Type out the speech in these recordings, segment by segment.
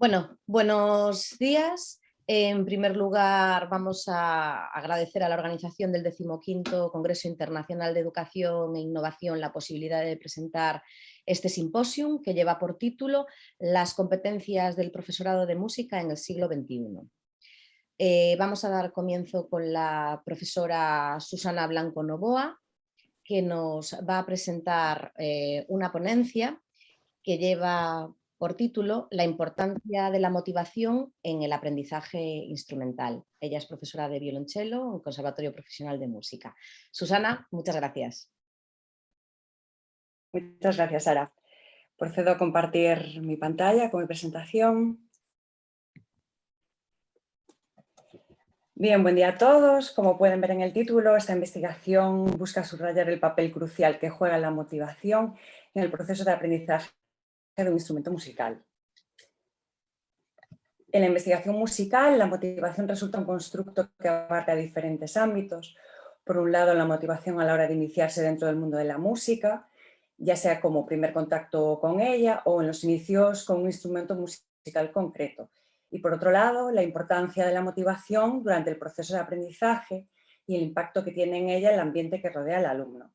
Bueno, buenos días. En primer lugar, vamos a agradecer a la organización del 15º Congreso Internacional de Educación e Innovación la posibilidad de presentar este simposium que lleva por título Las competencias del profesorado de música en el siglo XXI. Vamos a dar comienzo con la profesora Susana Blanco Novoa, que nos va a presentar una ponencia que lleva por título La importancia de la motivación en el aprendizaje instrumental. Ella es profesora de violonchelo en el Conservatorio Profesional de Música. Susana, muchas gracias. Muchas gracias, Sara. Procedo a compartir mi pantalla con mi presentación. Bien, buen día a todos. Como pueden ver en el título, esta investigación busca subrayar el papel crucial que juega la motivación en el proceso de aprendizaje de un instrumento musical. En la investigación musical, la motivación resulta un constructo que abarca diferentes ámbitos. Por un lado, la motivación a la hora de iniciarse dentro del mundo de la música, ya sea como primer contacto con ella o en los inicios con un instrumento musical concreto. Y por otro lado, la importancia de la motivación durante el proceso de aprendizaje y el impacto que tiene en ella el ambiente que rodea al alumno.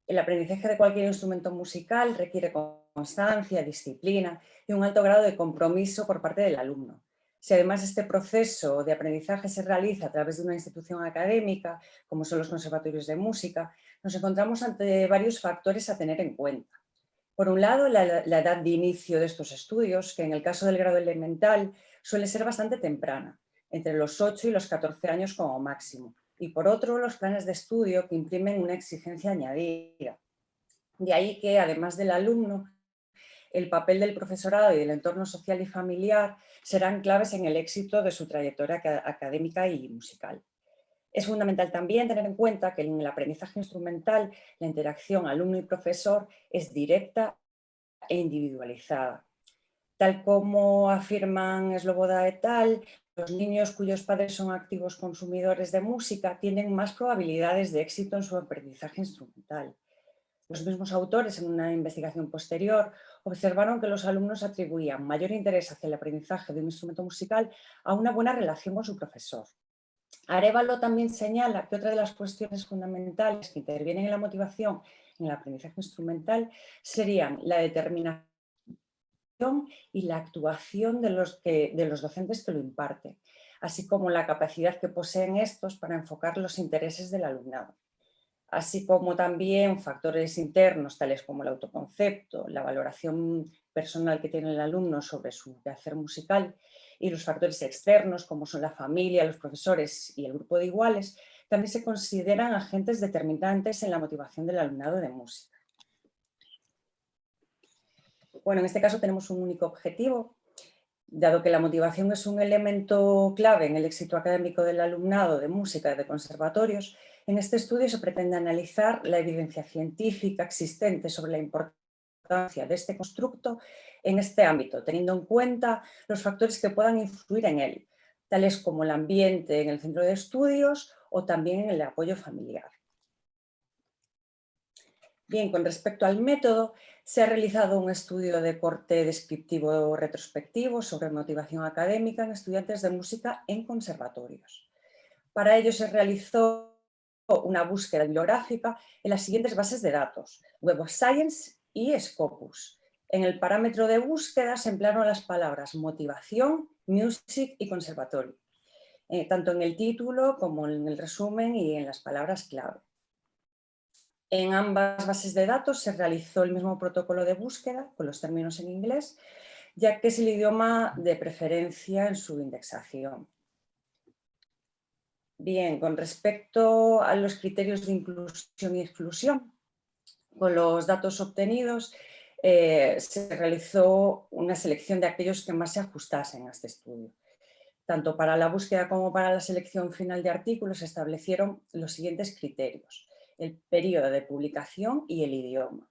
El aprendizaje de cualquier instrumento musical requiere constancia, disciplina y un alto grado de compromiso por parte del alumno. Si además este proceso de aprendizaje se realiza a través de una institución académica, como son los conservatorios de música, nos encontramos ante varios factores a tener en cuenta. Por un lado, la edad de inicio de estos estudios, que en el caso del grado elemental suele ser bastante temprana, entre los 8 y los 14 años como máximo. Y por otro, los planes de estudio que imprimen una exigencia añadida. De ahí que, además del alumno, el papel del profesorado y del entorno social y familiar serán claves en el éxito de su trayectoria académica y musical. Es fundamental también tener en cuenta que en el aprendizaje instrumental la interacción alumno y profesor es directa e individualizada. Tal como afirman Sloboda et al., los niños cuyos padres son activos consumidores de música tienen más probabilidades de éxito en su aprendizaje instrumental. Los mismos autores, en una investigación posterior, observaron que los alumnos atribuían mayor interés hacia el aprendizaje de un instrumento musical a una buena relación con su profesor. Arévalo también señala que otra de las cuestiones fundamentales que intervienen en la motivación en el aprendizaje instrumental serían la determinación y la actuación de los docentes que lo imparten, así como la capacidad que poseen estos para enfocar los intereses del alumnado, así como también factores internos tales como el autoconcepto, la valoración personal que tiene el alumno sobre su quehacer musical y los factores externos como son la familia, los profesores y el grupo de iguales, también se consideran agentes determinantes en la motivación del alumnado de música. Bueno, en este caso tenemos un único objetivo. Dado que la motivación es un elemento clave en el éxito académico del alumnado de música y de conservatorios, en este estudio se pretende analizar la evidencia científica existente sobre la importancia de este constructo en este ámbito, teniendo en cuenta los factores que puedan influir en él, tales como el ambiente en el centro de estudios o también en el apoyo familiar. Bien, con respecto al método, se ha realizado un estudio de corte descriptivo retrospectivo sobre motivación académica en estudiantes de música en conservatorios. Para ello se realizó una búsqueda bibliográfica en las siguientes bases de datos: Web of Science y Scopus. En el parámetro de búsqueda se emplearon las palabras motivación, music y conservatorio, tanto en el título como en el resumen y en las palabras clave. En ambas bases de datos se realizó el mismo protocolo de búsqueda, con los términos en inglés, ya que es el idioma de preferencia en su indexación. Bien, con respecto a los criterios de inclusión y exclusión, con los datos obtenidos se realizó una selección de aquellos que más se ajustasen a este estudio. Tanto para la búsqueda como para la selección final de artículos se establecieron los siguientes criterios: el periodo de publicación y el idioma.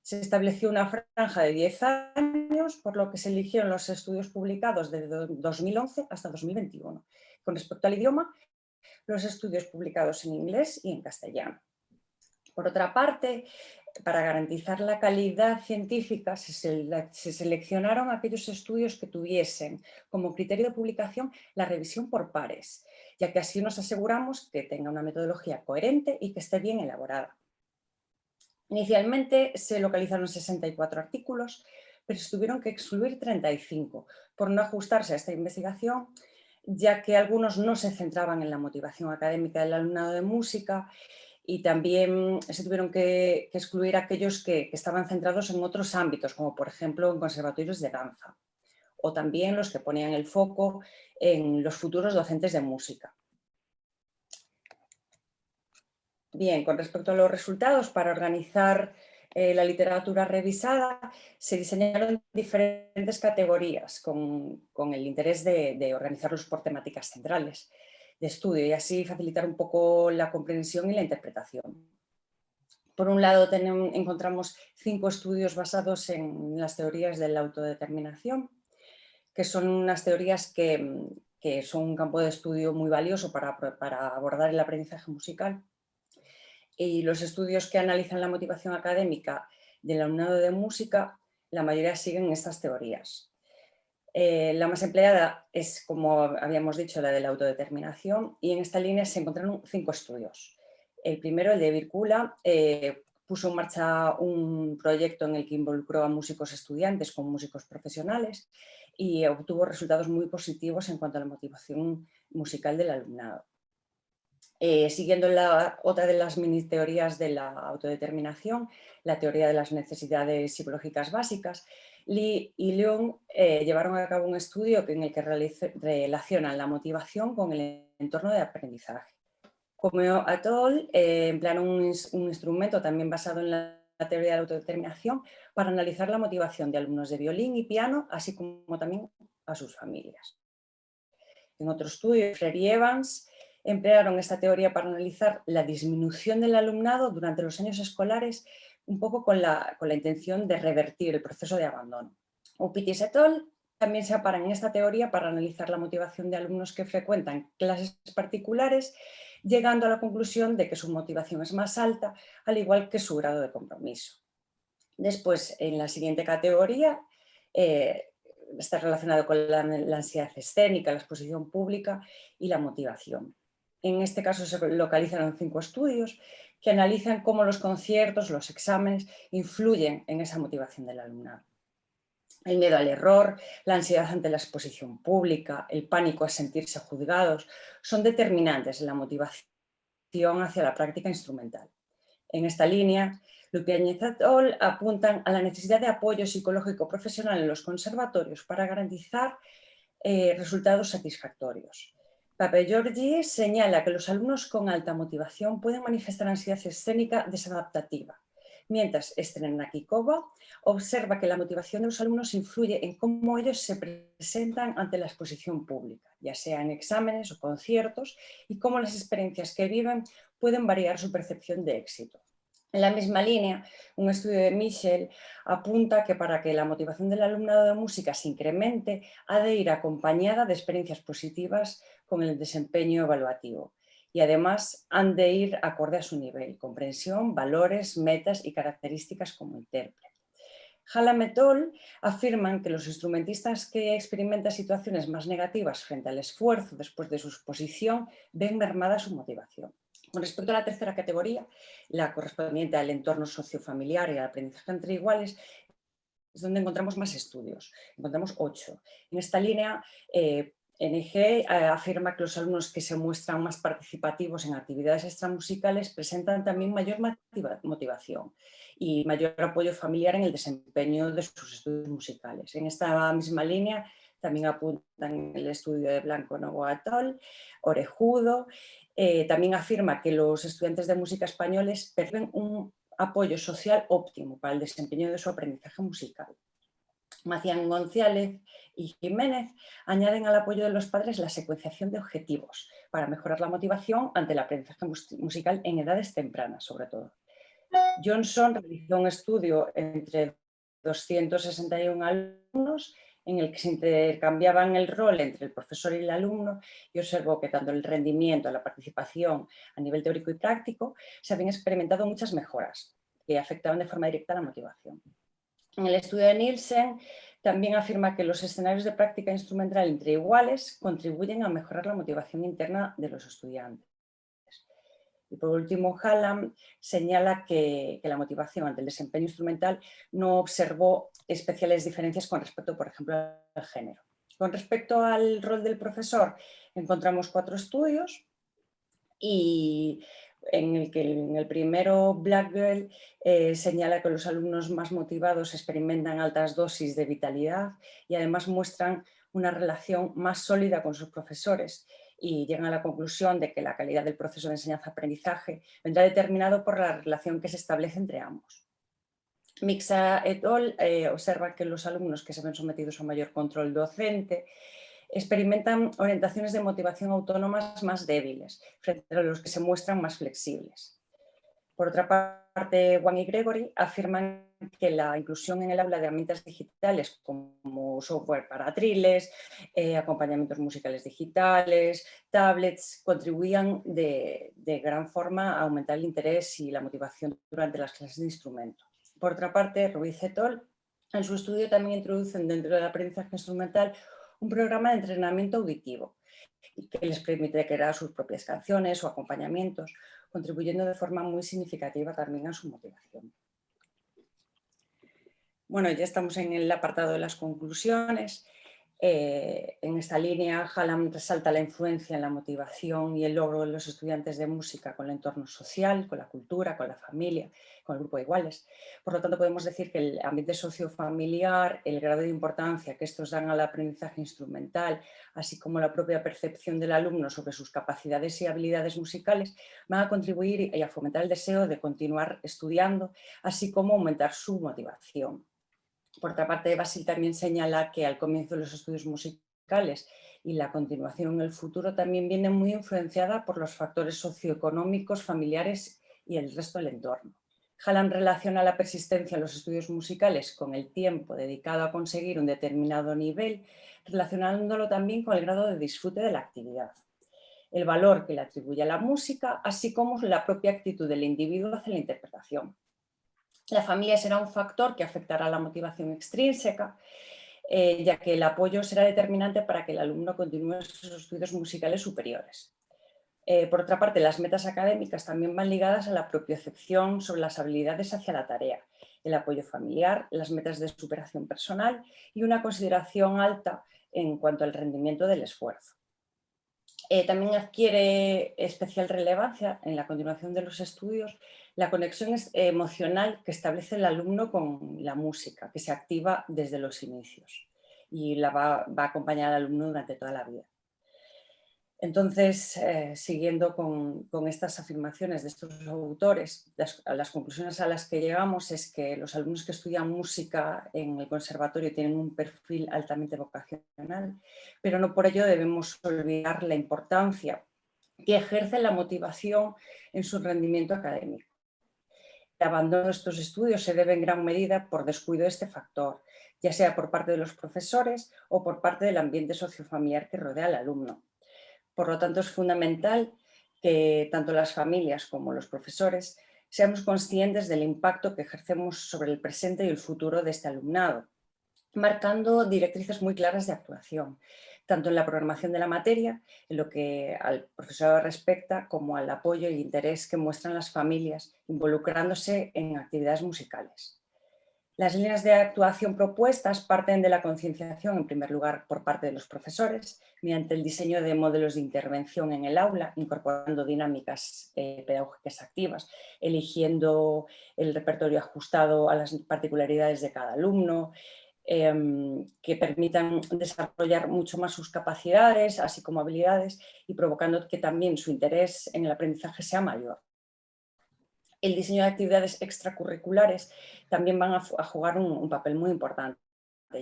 Se estableció una franja de 10 años, por lo que se eligieron los estudios publicados desde 2011 hasta 2021. Con respecto al idioma, los estudios publicados en inglés y en castellano. Por otra parte, para garantizar la calidad científica, se seleccionaron aquellos estudios que tuviesen como criterio de publicación la revisión por pares, ya que así nos aseguramos que tenga una metodología coherente y que esté bien elaborada. Inicialmente se localizaron 64 artículos, pero se tuvieron que excluir 35 por no ajustarse a esta investigación, ya que algunos no se centraban en la motivación académica del alumnado de música y también se tuvieron que excluir aquellos que estaban centrados en otros ámbitos, como por ejemplo en conservatorios de danza, o también los que ponían el foco en los futuros docentes de música. Bien, con respecto a los resultados, para organizar la literatura revisada, se diseñaron diferentes categorías con el interés de organizarlos por temáticas centrales de estudio y así facilitar un poco la comprensión y la interpretación. Por un lado, encontramos 5 estudios basados en las teorías de la autodeterminación, que son unas teorías que son un campo de estudio muy valioso para abordar el aprendizaje musical. Y los estudios que analizan la motivación académica del alumnado de música, la mayoría siguen estas teorías. La más empleada es, como habíamos dicho, la de la autodeterminación, y en esta línea se encontraron 5 estudios. El primero, el de Virkula, puso en marcha un proyecto en el que involucró a músicos estudiantes con músicos profesionales y obtuvo resultados muy positivos en cuanto a la motivación musical del alumnado. Siguiendo otra de las mini teorías de la autodeterminación, la teoría de las necesidades psicológicas básicas, Lee y Leung llevaron a cabo un estudio en el que relacionan la motivación con el entorno de aprendizaje. Como et al. Emplearon un instrumento también basado en la teoría de la autodeterminación para analizar la motivación de alumnos de violín y piano, así como también a sus familias. En otro estudio, Freire y Evans emplearon esta teoría para analizar la disminución del alumnado durante los años escolares, un poco con la intención de revertir el proceso de abandono. Upitis et al. También se amparan en esta teoría para analizar la motivación de alumnos que frecuentan clases particulares, llegando a la conclusión de que su motivación es más alta, al igual que su grado de compromiso. Después, en la siguiente categoría, está relacionado con la ansiedad escénica, la exposición pública y la motivación. En este caso se localizaron 5 estudios que analizan cómo los conciertos, los exámenes, influyen en esa motivación del alumnado. El miedo al error, la ansiedad ante la exposición pública, el pánico a sentirse juzgados, son determinantes en la motivación hacia la práctica instrumental. En esta línea, Lupiáñez et al. Apuntan a la necesidad de apoyo psicológico profesional en los conservatorios para garantizar resultados satisfactorios. Papagiorgi señala que los alumnos con alta motivación pueden manifestar ansiedad escénica desadaptativa, mientras Strenakikova observa que la motivación de los alumnos influye en cómo ellos se presentan ante la exposición pública, ya sea en exámenes o conciertos, y cómo las experiencias que viven pueden variar su percepción de éxito. En la misma línea, un estudio de Michel apunta que para que la motivación del alumnado de música se incremente, ha de ir acompañada de experiencias positivas con el desempeño evaluativo. Y además han de ir acorde a su nivel, comprensión, valores, metas y características como intérprete. Hallam et al. Afirman que los instrumentistas que experimentan situaciones más negativas frente al esfuerzo después de su exposición ven mermada su motivación. Con respecto a la tercera categoría, la correspondiente al entorno sociofamiliar y al aprendizaje entre iguales, es donde encontramos más estudios, encontramos 8. En esta línea, NG afirma que los alumnos que se muestran más participativos en actividades extramusicales presentan también mayor motivación y mayor apoyo familiar en el desempeño de sus estudios musicales. En esta misma línea también apuntan el estudio de Blanco Novoa et al., Orejudo. También afirma que los estudiantes de música españoles perciben un apoyo social óptimo para el desempeño de su aprendizaje musical. Macián González y Jiménez añaden al apoyo de los padres la secuenciación de objetivos para mejorar la motivación ante el aprendizaje musical en edades tempranas, sobre todo. Johnson realizó un estudio entre 261 alumnos en el que se intercambiaban el rol entre el profesor y el alumno y observó que tanto el rendimiento, la participación a nivel teórico y práctico se habían experimentado muchas mejoras. que afectaban de forma directa a la motivación. En el estudio de Nielsen también afirma que los escenarios de práctica instrumental entre iguales contribuyen a mejorar la motivación interna de los estudiantes. Y por último, Hallam señala que la motivación ante el desempeño instrumental no observó especiales diferencias con respecto, por ejemplo, al género. Con respecto al rol del profesor, encontramos 4 estudios y en el primero, Black Girl señala que los alumnos más motivados experimentan altas dosis de vitalidad y además muestran una relación más sólida con sus profesores y llegan a la conclusión de que la calidad del proceso de enseñanza-aprendizaje vendrá determinado por la relación que se establece entre ambos. Mixa et al. Observa que los alumnos que se ven sometidos a mayor control docente experimentan orientaciones de motivación autónomas más débiles frente a los que se muestran más flexibles. Por otra parte, Wang y Gregory afirman que la inclusión en el aula de herramientas digitales como software para atriles, acompañamientos musicales digitales, tablets, contribuían de gran forma a aumentar el interés y la motivación durante las clases de instrumento. Por otra parte, Ruiz et al. En su estudio también introducen dentro del aprendizaje instrumental un programa de entrenamiento auditivo que les permite crear sus propias canciones o acompañamientos, contribuyendo de forma muy significativa también a su motivación. Bueno, ya estamos en el apartado de las conclusiones. En esta línea, Hallam resalta la influencia en la motivación y el logro de los estudiantes de música con el entorno social, con la cultura, con la familia, con el grupo de iguales. Por lo tanto, podemos decir que el ambiente sociofamiliar, el grado de importancia que estos dan al aprendizaje instrumental, así como la propia percepción del alumno sobre sus capacidades y habilidades musicales, van a contribuir y a fomentar el deseo de continuar estudiando, así como aumentar su motivación. Por otra parte, Basil también señala que al comienzo de los estudios musicales y la continuación en el futuro también viene muy influenciada por los factores socioeconómicos, familiares y el resto del entorno. Hallam relaciona la persistencia en los estudios musicales con el tiempo dedicado a conseguir un determinado nivel, relacionándolo también con el grado de disfrute de la actividad, el valor que le atribuye a la música, así como la propia actitud del individuo hacia la interpretación. La familia será un factor que afectará la motivación extrínseca, ya que el apoyo será determinante para que el alumno continúe sus estudios musicales superiores. Por otra parte, las metas académicas también van ligadas a la propiocepción sobre las habilidades hacia la tarea, el apoyo familiar, las metas de superación personal y una consideración alta en cuanto al rendimiento del esfuerzo. También adquiere especial relevancia en la continuación de los estudios la conexión emocional que establece el alumno con la música, que se activa desde los inicios y va a acompañar al alumno durante toda la vida. Entonces, siguiendo con estas afirmaciones de estos autores, las conclusiones a las que llegamos es que los alumnos que estudian música en el conservatorio tienen un perfil altamente vocacional, pero no por ello debemos olvidar la importancia que ejerce la motivación en su rendimiento académico. El abandono de estos estudios se debe en gran medida por descuido de este factor, ya sea por parte de los profesores o por parte del ambiente sociofamiliar que rodea al alumno. Por lo tanto, es fundamental que tanto las familias como los profesores seamos conscientes del impacto que ejercemos sobre el presente y el futuro de este alumnado, marcando directrices muy claras de actuación, tanto en la programación de la materia, en lo que al profesorado respecta, como al apoyo e interés que muestran las familias involucrándose en actividades musicales. Las líneas de actuación propuestas parten de la concienciación, en primer lugar, por parte de los profesores, mediante el diseño de modelos de intervención en el aula, incorporando dinámicas pedagógicas activas, eligiendo el repertorio ajustado a las particularidades de cada alumno, que permitan desarrollar mucho más sus capacidades, así como habilidades, y provocando que también su interés en el aprendizaje sea mayor. El diseño de actividades extracurriculares también van a jugar un papel muy importante,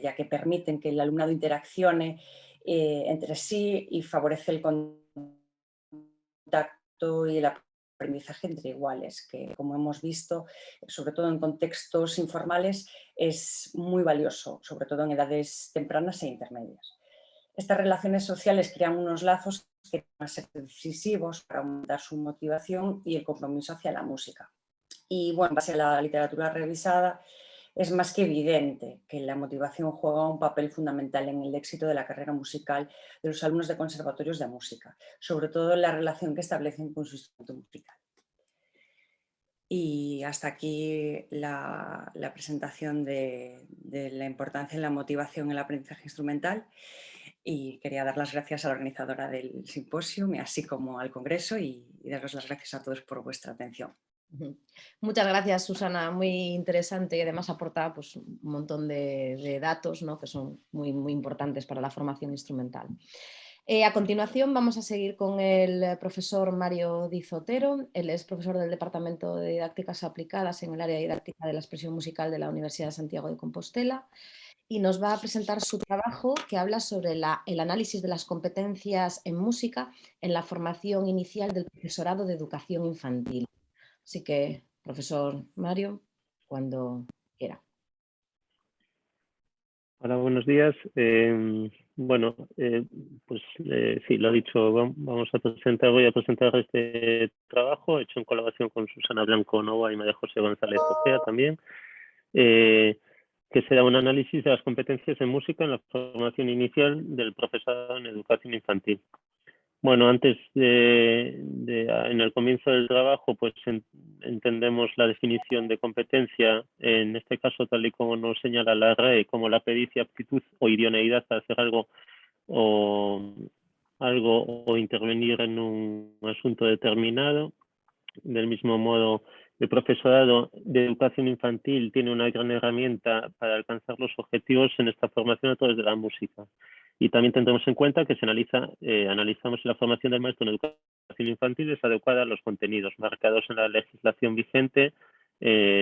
ya que permiten que el alumnado interaccione entre sí y favorece el contacto y el aprendizaje entre iguales, que como hemos visto, sobre todo en contextos informales, es muy valioso, sobre todo en edades tempranas e intermedias. Estas relaciones sociales crean unos lazos que van a ser decisivos para aumentar su motivación y el compromiso hacia la música. Y bueno, en base a la literatura revisada, es más que evidente que la motivación juega un papel fundamental en el éxito de la carrera musical de los alumnos de conservatorios de música, sobre todo en la relación que establecen con su instrumento musical. Y hasta aquí la presentación de la importancia de la motivación en el aprendizaje instrumental. Y quería dar las gracias a la organizadora del simposio, así como al Congreso, y daros las gracias a todos por vuestra atención. Muchas gracias, Susana, muy interesante y además aporta pues, un montón de datos, ¿no? Que son muy importantes para la formación instrumental. A continuación vamos a seguir con el profesor Mario Diz Otero. Él es profesor del Departamento de Didácticas Aplicadas en el área didáctica de la expresión musical de la Universidad de Santiago de Compostela y nos va a presentar su trabajo que habla sobre el análisis de las competencias en música en la formación inicial del profesorado de educación infantil. Así que, profesor Mario, cuando quiera. Hola, buenos días. Bueno, sí, lo ha dicho, voy a presentar este trabajo hecho en colaboración con Susana Blanco Nova y María José González Ojea también, que será un análisis de las competencias en música en la formación inicial del profesorado en educación infantil. Bueno, antes en el comienzo del trabajo, pues entendemos la definición de competencia, en este caso tal y como nos señala la RAE, como la pericia, aptitud o idoneidad para hacer algo o intervenir en un asunto determinado. Del mismo modo, el profesorado de educación infantil tiene una gran herramienta para alcanzar los objetivos en esta formación a través de la música. Y también tendremos en cuenta que analizamos si la formación del maestro en educación infantil es adecuada a los contenidos marcados en la legislación vigente,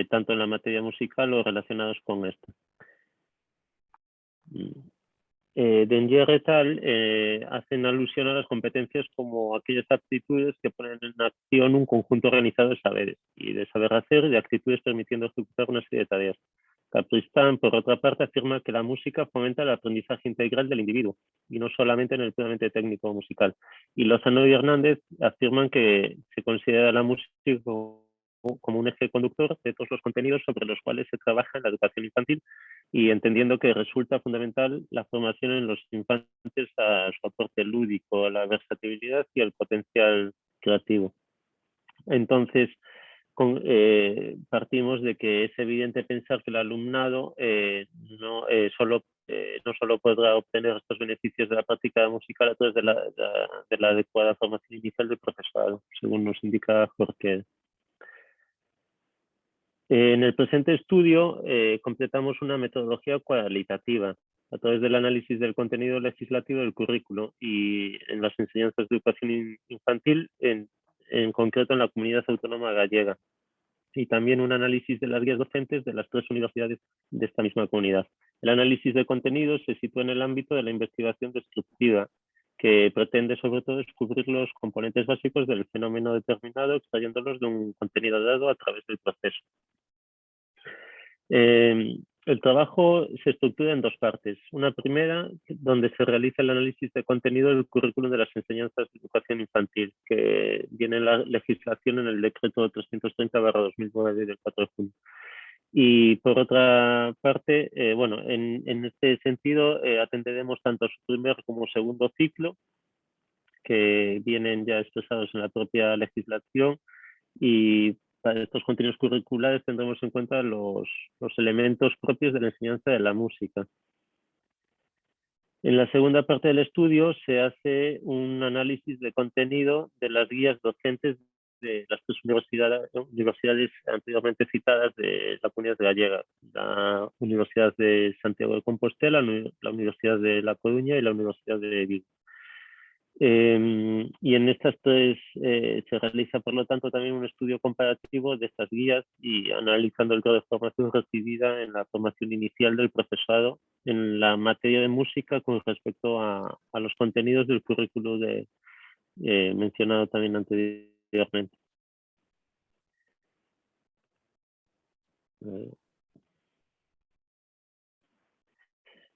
tanto en la materia musical o relacionados con esto. Denyer et al. Hacen alusión a las competencias como aquellas aptitudes que ponen en acción un conjunto organizado de saberes y de saber hacer y de actitudes permitiendo ejecutar una serie de tareas. Capristan, por otra parte, afirma que la música fomenta el aprendizaje integral del individuo y no solamente en el puramente técnico musical. Y Lozano y Hernández afirman que se considera la música como un eje conductor de todos los contenidos sobre los cuales se trabaja en la educación infantil y entendiendo que resulta fundamental la formación en los infantes a su aporte lúdico, a la versatilidad y al potencial creativo. Entonces, partimos de que es evidente pensar que el alumnado no solo podrá obtener estos beneficios de la práctica musical a través de la adecuada formación inicial del profesorado, según nos indica Jorge. En el presente estudio completamos una metodología cualitativa a través del análisis del contenido legislativo del currículo y en las enseñanzas de educación infantil, en concreto en la comunidad autónoma gallega, y también un análisis de las guías docentes de las 3 universidades de esta misma comunidad. El análisis de contenidos se sitúa en el ámbito de la investigación descriptiva, que pretende sobre todo descubrir los componentes básicos del fenómeno determinado, extrayéndolos de un contenido dado a través del proceso. El trabajo se estructura en 2 partes. Una primera, donde se realiza el análisis de contenido del currículum de las enseñanzas de educación infantil, que viene en la legislación en el decreto 330/2009 del 4 de junio. Y por otra parte, en este sentido, atenderemos tanto a su primer como segundo ciclo, que vienen ya expresados en la propia legislación, y para estos contenidos curriculares tendremos en cuenta los elementos propios de la enseñanza de la música. En la segunda parte del estudio se hace un análisis de contenido de las guías docentes de las 3 universidades anteriormente citadas de la comunidad gallega: la Universidad de Santiago de Compostela, la Universidad de La Coruña y la Universidad de Vigo. Y en estas 3 se realiza, por lo tanto, también un estudio comparativo de estas guías y analizando el grado de formación recibida en la formación inicial del profesorado en la materia de música con respecto a los contenidos del currículo mencionado también anteriormente.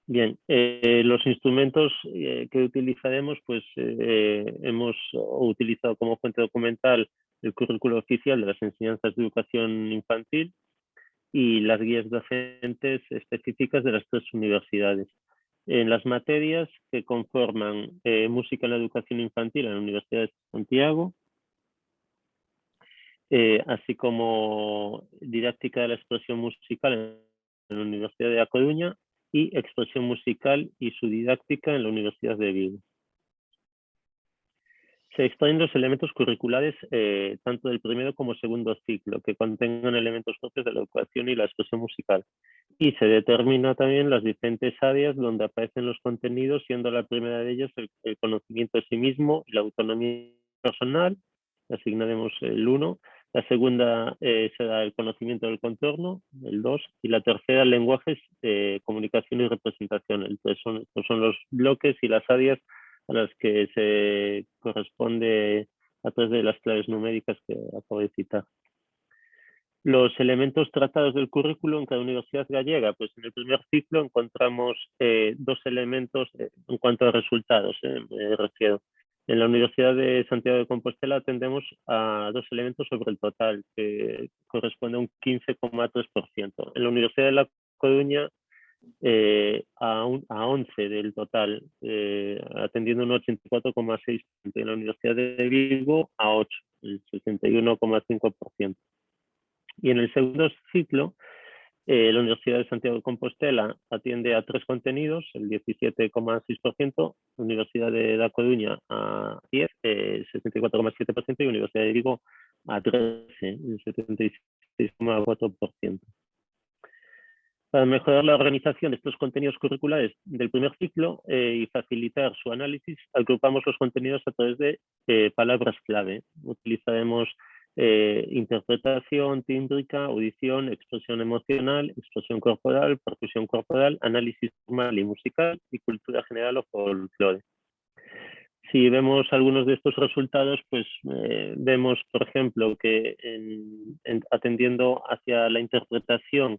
Bien, los instrumentos que utilizaremos, pues hemos utilizado como fuente documental el currículo oficial de las enseñanzas de educación infantil y las guías docentes específicas de las 3 universidades. En las materias que conforman música en la educación infantil en la Universidad de Santiago, así como didáctica de la expresión musical en la Universidad de A Coruña y expresión musical y su didáctica en la Universidad de Vigo. Se extraen los elementos curriculares tanto del primero como segundo ciclo, que contengan elementos propios de la educación y la expresión musical. Y se determina también las diferentes áreas donde aparecen los contenidos, siendo la primera de ellas el conocimiento de sí mismo y la autonomía personal, asignaremos el 1. La segunda será el conocimiento del contorno, el 2. Y la tercera, lenguajes, comunicación y representación. El 3 son los bloques y las áreas a las que se corresponde a través de las claves numéricas que acabo de citar. Los elementos tratados del currículo en cada universidad gallega, pues en el primer ciclo encontramos 2 elementos en cuanto a resultados, me refiero. En la Universidad de Santiago de Compostela atendemos a 2 elementos sobre el total, que corresponde a un 15,3%. En la Universidad de La Coruña a 11 del total, atendiendo un 84,6%. En la Universidad de Vigo a 8, el 61,5%. Y en el segundo ciclo, la Universidad de Santiago de Compostela atiende a 3 contenidos, el 17,6%, Universidad de La Coruña a 10, 64,7%, y Universidad de Vigo a 13, el 76,4%. Para mejorar la organización de estos contenidos curriculares del primer ciclo y facilitar su análisis, agrupamos los contenidos a través de palabras clave. Utilizaremos interpretación tímbrica, audición, expresión emocional, expresión corporal, percusión corporal, análisis formal y musical y cultura general o folclore. Si vemos algunos de estos resultados, pues vemos, por ejemplo, que atendiendo hacia la interpretación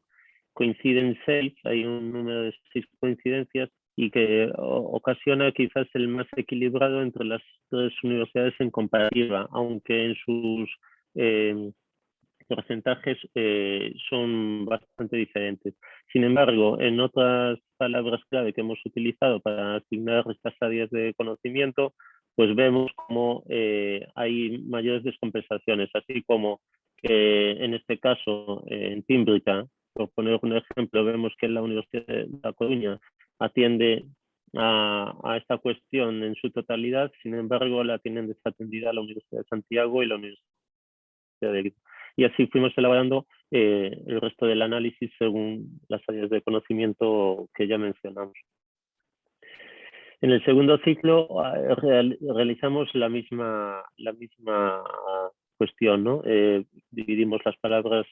coinciden 6, hay un número de 6 coincidencias y que ocasiona quizás el más equilibrado entre las 3 universidades en comparativa, aunque en sus porcentajes son bastante diferentes. Sin embargo, en otras palabras clave que hemos utilizado para asignar estas áreas de conocimiento, pues vemos como hay mayores descompensaciones, así como que en este caso en tímbrica, por poner un ejemplo, vemos que la Universidad de La Coruña atiende a esta cuestión en su totalidad, sin embargo la tienen desatendida la Universidad de Santiago y la Universidad de Vigo. Y así fuimos elaborando el resto del análisis según las áreas de conocimiento que ya mencionamos. En el segundo ciclo realizamos la misma cuestión, ¿no? Dividimos las palabras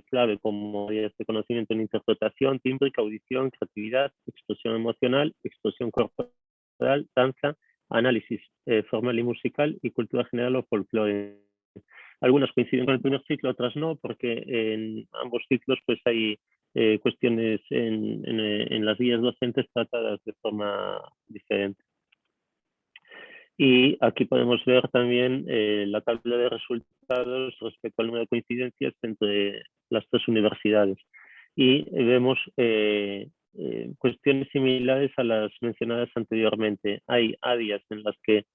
clave como áreas de conocimiento en interpretación, tímbrica, audición, creatividad, expresión emocional, expresión corporal, danza, análisis formal y musical y cultura general o folclore. Algunas coinciden con el primer ciclo, otras no, porque en ambos ciclos pues hay cuestiones en las guías docentes tratadas de forma diferente. Y aquí podemos ver también la tabla de resultados respecto al número de coincidencias entre las 3 universidades. Y vemos cuestiones similares a las mencionadas anteriormente. Hay áreas en las que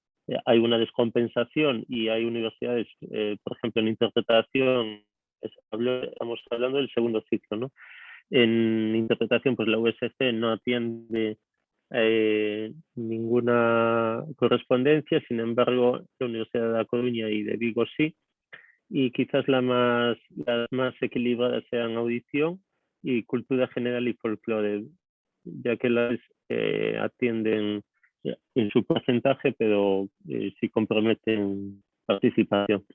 hay una descompensación y hay universidades, por ejemplo, en interpretación, estamos hablando del segundo ciclo, ¿no? En interpretación, pues la USC no atiende ninguna correspondencia, sin embargo, la Universidad de La Coruña y de Vigo sí, y quizás las más equilibradas sean audición y cultura general y folclore, ya que las atienden en su porcentaje, pero sí comprometen participación.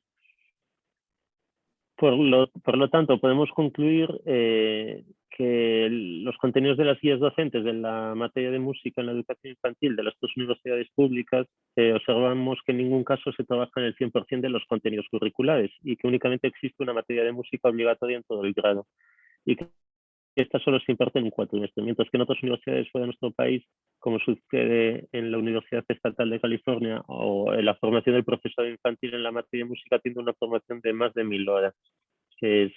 Por lo tanto, podemos concluir que los contenidos de las guías docentes de la materia de música en la educación infantil de las 2 universidades públicas observamos que en ningún caso se trabaja en el 100% de los contenidos curriculares y que únicamente existe una materia de música obligatoria en todo el grado. Y que estas solo se imparten en cuatrimestre, mientras que en otras universidades fuera de nuestro país, como sucede en la Universidad Estatal de California, o en la formación del profesorado infantil en la materia de música tiene una formación de más de 1000 horas, que es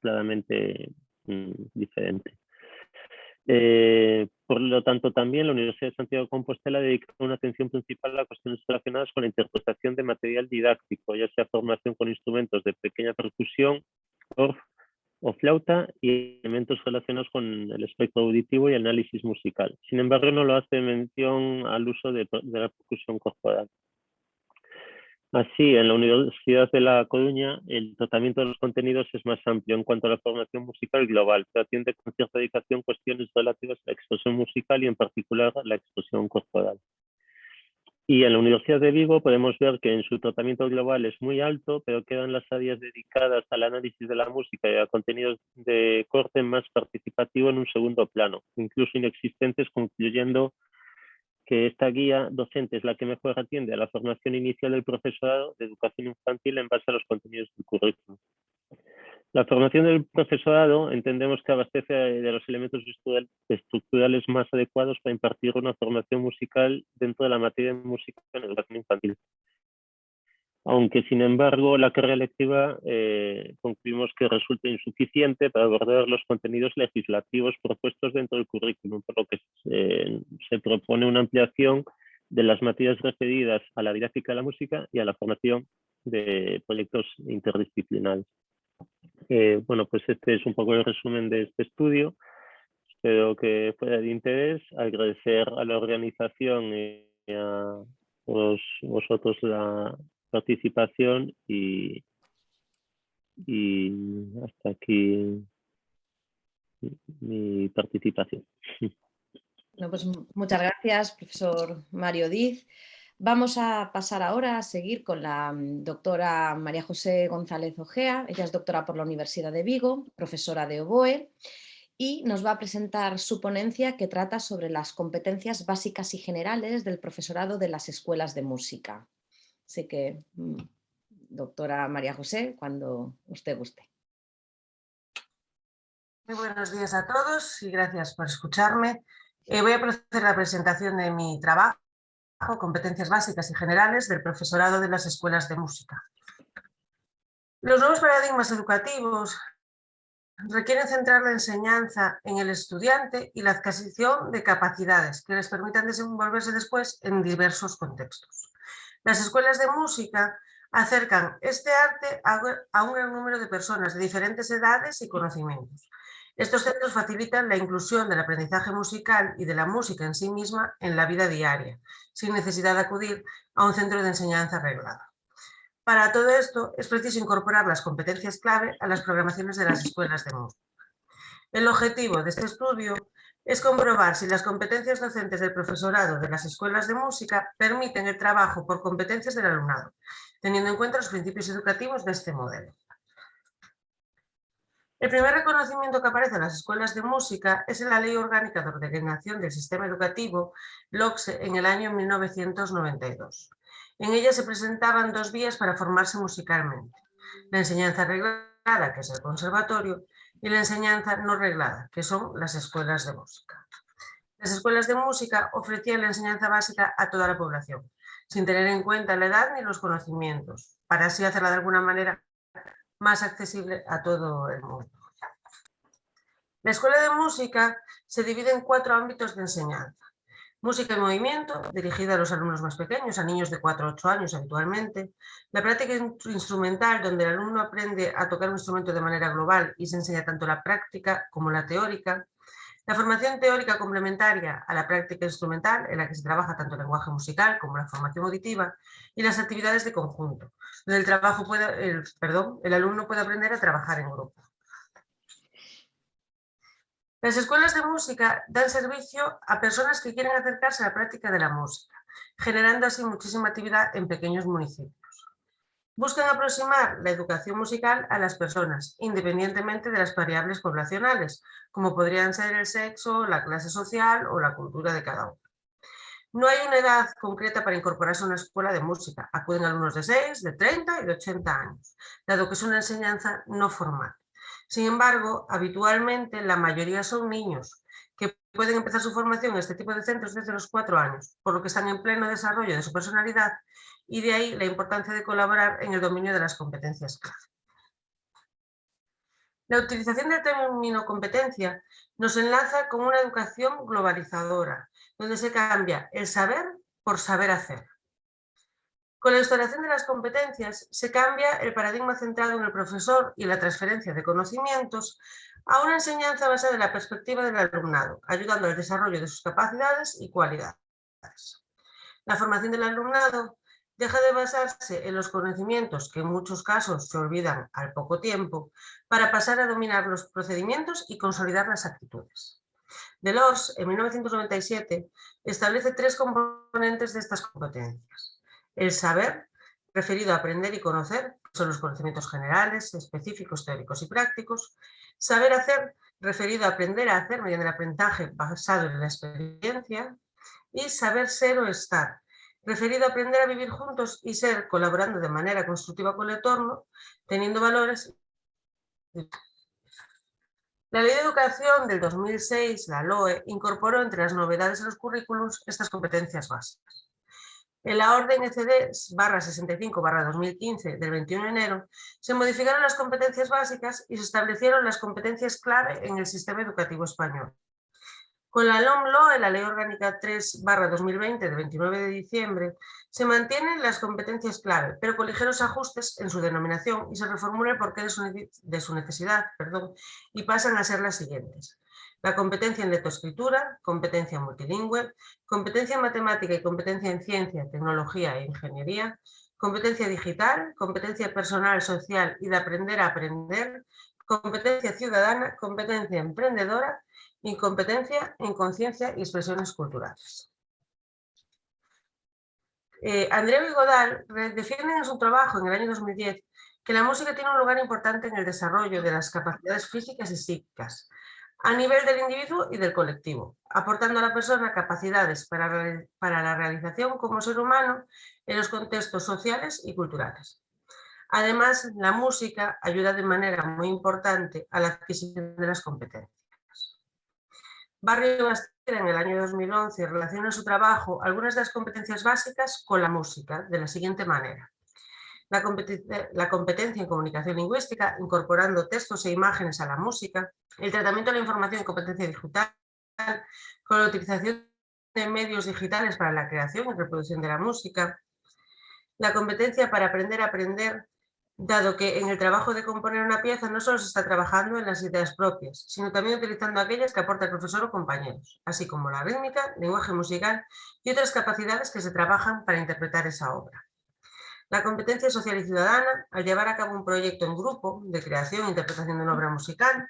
claramente diferente. Por lo tanto, también la Universidad de Santiago de Compostela dedica una atención principal a cuestiones relacionadas con la interpretación de material didáctico, ya sea formación con instrumentos de pequeña percusión o flauta y elementos relacionados con el espectro auditivo y el análisis musical. Sin embargo, no lo hace mención al uso de la percusión corporal. Así, en la Universidad de La Coruña, el tratamiento de los contenidos es más amplio en cuanto a la formación musical global, que atiende con cierta dedicación cuestiones relativas a la expresión musical y en particular a la expresión corporal. Y en la Universidad de Vigo podemos ver que en su tratamiento global es muy alto, pero quedan las áreas dedicadas al análisis de la música y a contenidos de corte más participativo en un segundo plano, incluso inexistentes, concluyendo que esta guía docente es la que mejor atiende a la formación inicial del profesorado de educación infantil en base a los contenidos del currículum. La formación del profesorado entendemos que abastece de los elementos estructurales más adecuados para impartir una formación musical dentro de la materia de música en educación infantil. Aunque, sin embargo, la carrera electiva concluimos que resulta insuficiente para abordar los contenidos legislativos propuestos dentro del currículum, por lo que se propone una ampliación de las materias referidas a la didáctica de la música y a la formación de proyectos interdisciplinares. Bueno, pues este es un poco el resumen de este estudio. Espero que fuera de interés. Agradecer a la organización y a vosotros la participación y hasta aquí mi participación. Bueno, pues muchas gracias, profesor Mario Diz. Vamos a pasar ahora a seguir con la doctora María José González Ojea. Ella es doctora por la Universidad de Vigo, profesora de oboe, y nos va a presentar su ponencia que trata sobre las competencias básicas y generales del profesorado de las escuelas de música. Así que, doctora María José, cuando usted guste. Muy buenos días a todos y gracias por escucharme. Voy a proceder a la presentación de mi trabajo, Competencias básicas y generales del profesorado de las escuelas de música. Los nuevos paradigmas educativos requieren centrar la enseñanza en el estudiante y la adquisición de capacidades que les permitan desenvolverse después en diversos contextos. Las escuelas de música acercan este arte a un gran número de personas de diferentes edades y conocimientos. Estos centros facilitan la inclusión del aprendizaje musical y de la música en sí misma en la vida diaria, sin necesidad de acudir a un centro de enseñanza reglado. Para todo esto es preciso incorporar las competencias clave a las programaciones de las escuelas de música. El objetivo de este estudio es comprobar si las competencias docentes del profesorado de las escuelas de música permiten el trabajo por competencias del alumnado, teniendo en cuenta los principios educativos de este modelo. El primer reconocimiento que aparece en las escuelas de música es en la Ley Orgánica de Ordenación del Sistema Educativo, LOCSE, en el año 1992. En ella se presentaban dos vías para formarse musicalmente: la enseñanza reglada, que es el conservatorio, y la enseñanza no reglada, que son las escuelas de música. Las escuelas de música ofrecían la enseñanza básica a toda la población, sin tener en cuenta la edad ni los conocimientos, para así hacerla de alguna manera más accesible a todo el mundo. La escuela de música se divide en 4 ámbitos de enseñanza. Música en movimiento, dirigida a los alumnos más pequeños, a niños de 4 a 8 años habitualmente. La práctica instrumental, donde el alumno aprende a tocar un instrumento de manera global y se enseña tanto la práctica como la teórica. La formación teórica complementaria a la práctica instrumental, en la que se trabaja tanto el lenguaje musical como la formación auditiva, y las actividades de conjunto, donde el alumno puede aprender a trabajar en grupo. Las escuelas de música dan servicio a personas que quieren acercarse a la práctica de la música, generando así muchísima actividad en pequeños municipios. Buscan aproximar la educación musical a las personas, independientemente de las variables poblacionales, como podrían ser el sexo, la clase social o la cultura de cada uno. No hay una edad concreta para incorporarse a una escuela de música. Acuden alumnos de 6, de 30 y de 80 años, dado que es una enseñanza no formal. Sin embargo, habitualmente la mayoría son niños que pueden empezar su formación en este tipo de centros desde los 4 años, por lo que están en pleno desarrollo de su personalidad y de ahí la importancia de colaborar en el dominio de las competencias clave. La utilización del término competencia nos enlaza con una educación globalizadora, donde se cambia el saber por saber hacer. Con la instauración de las competencias se cambia el paradigma centrado en el profesor y la transferencia de conocimientos a una enseñanza basada en la perspectiva del alumnado, ayudando al desarrollo de sus capacidades y cualidades. La formación del alumnado deja de basarse en los conocimientos que en muchos casos se olvidan al poco tiempo para pasar a dominar los procedimientos y consolidar las actitudes. Delors, en 1997, establece 3 componentes de estas competencias. El saber, referido a aprender y conocer, son los conocimientos generales, específicos, teóricos y prácticos. Saber hacer, referido a aprender a hacer mediante el aprendizaje basado en la experiencia. Y saber ser o estar, referido a aprender a vivir juntos y ser, colaborando de manera constructiva con el entorno, teniendo valores. La Ley de Educación del 2006, la LOE, incorporó entre las novedades de los currículums estas competencias básicas. En la Orden ECD/65/2015 del 21 de enero se modificaron las competencias básicas y se establecieron las competencias clave en el sistema educativo español. Con la LOMLOE, la Ley Orgánica 3/2020 del 29 de diciembre, se mantienen las competencias clave, pero con ligeros ajustes en su denominación y se reformula el porqué de su necesidad, y pasan a ser las siguientes. La competencia en lectoescritura, competencia multilingüe, competencia en matemática y competencia en ciencia, tecnología e ingeniería, competencia digital, competencia personal, social y de aprender a aprender, competencia ciudadana, competencia emprendedora y competencia en conciencia y expresiones culturales. Andreu y Godal defienden en su trabajo en el año 2010 que la música tiene un lugar importante en el desarrollo de las capacidades físicas y psíquicas, a nivel del individuo y del colectivo, aportando a la persona capacidades para la realización como ser humano en los contextos sociales y culturales. Además, la música ayuda de manera muy importante a la adquisición de las competencias. Barrio Bastera, en el año 2011, relaciona en su trabajo algunas de las competencias básicas con la música, de la siguiente manera. La competencia en comunicación lingüística, incorporando textos e imágenes a la música. El tratamiento de la información en competencia digital, con la utilización de medios digitales para la creación y reproducción de la música. La competencia para aprender a aprender, dado que en el trabajo de componer una pieza no solo se está trabajando en las ideas propias, sino también utilizando aquellas que aporta el profesor o compañeros, así como la rítmica, lenguaje musical y otras capacidades que se trabajan para interpretar esa obra. La competencia social y ciudadana, al llevar a cabo un proyecto en grupo de creación e interpretación de una obra musical.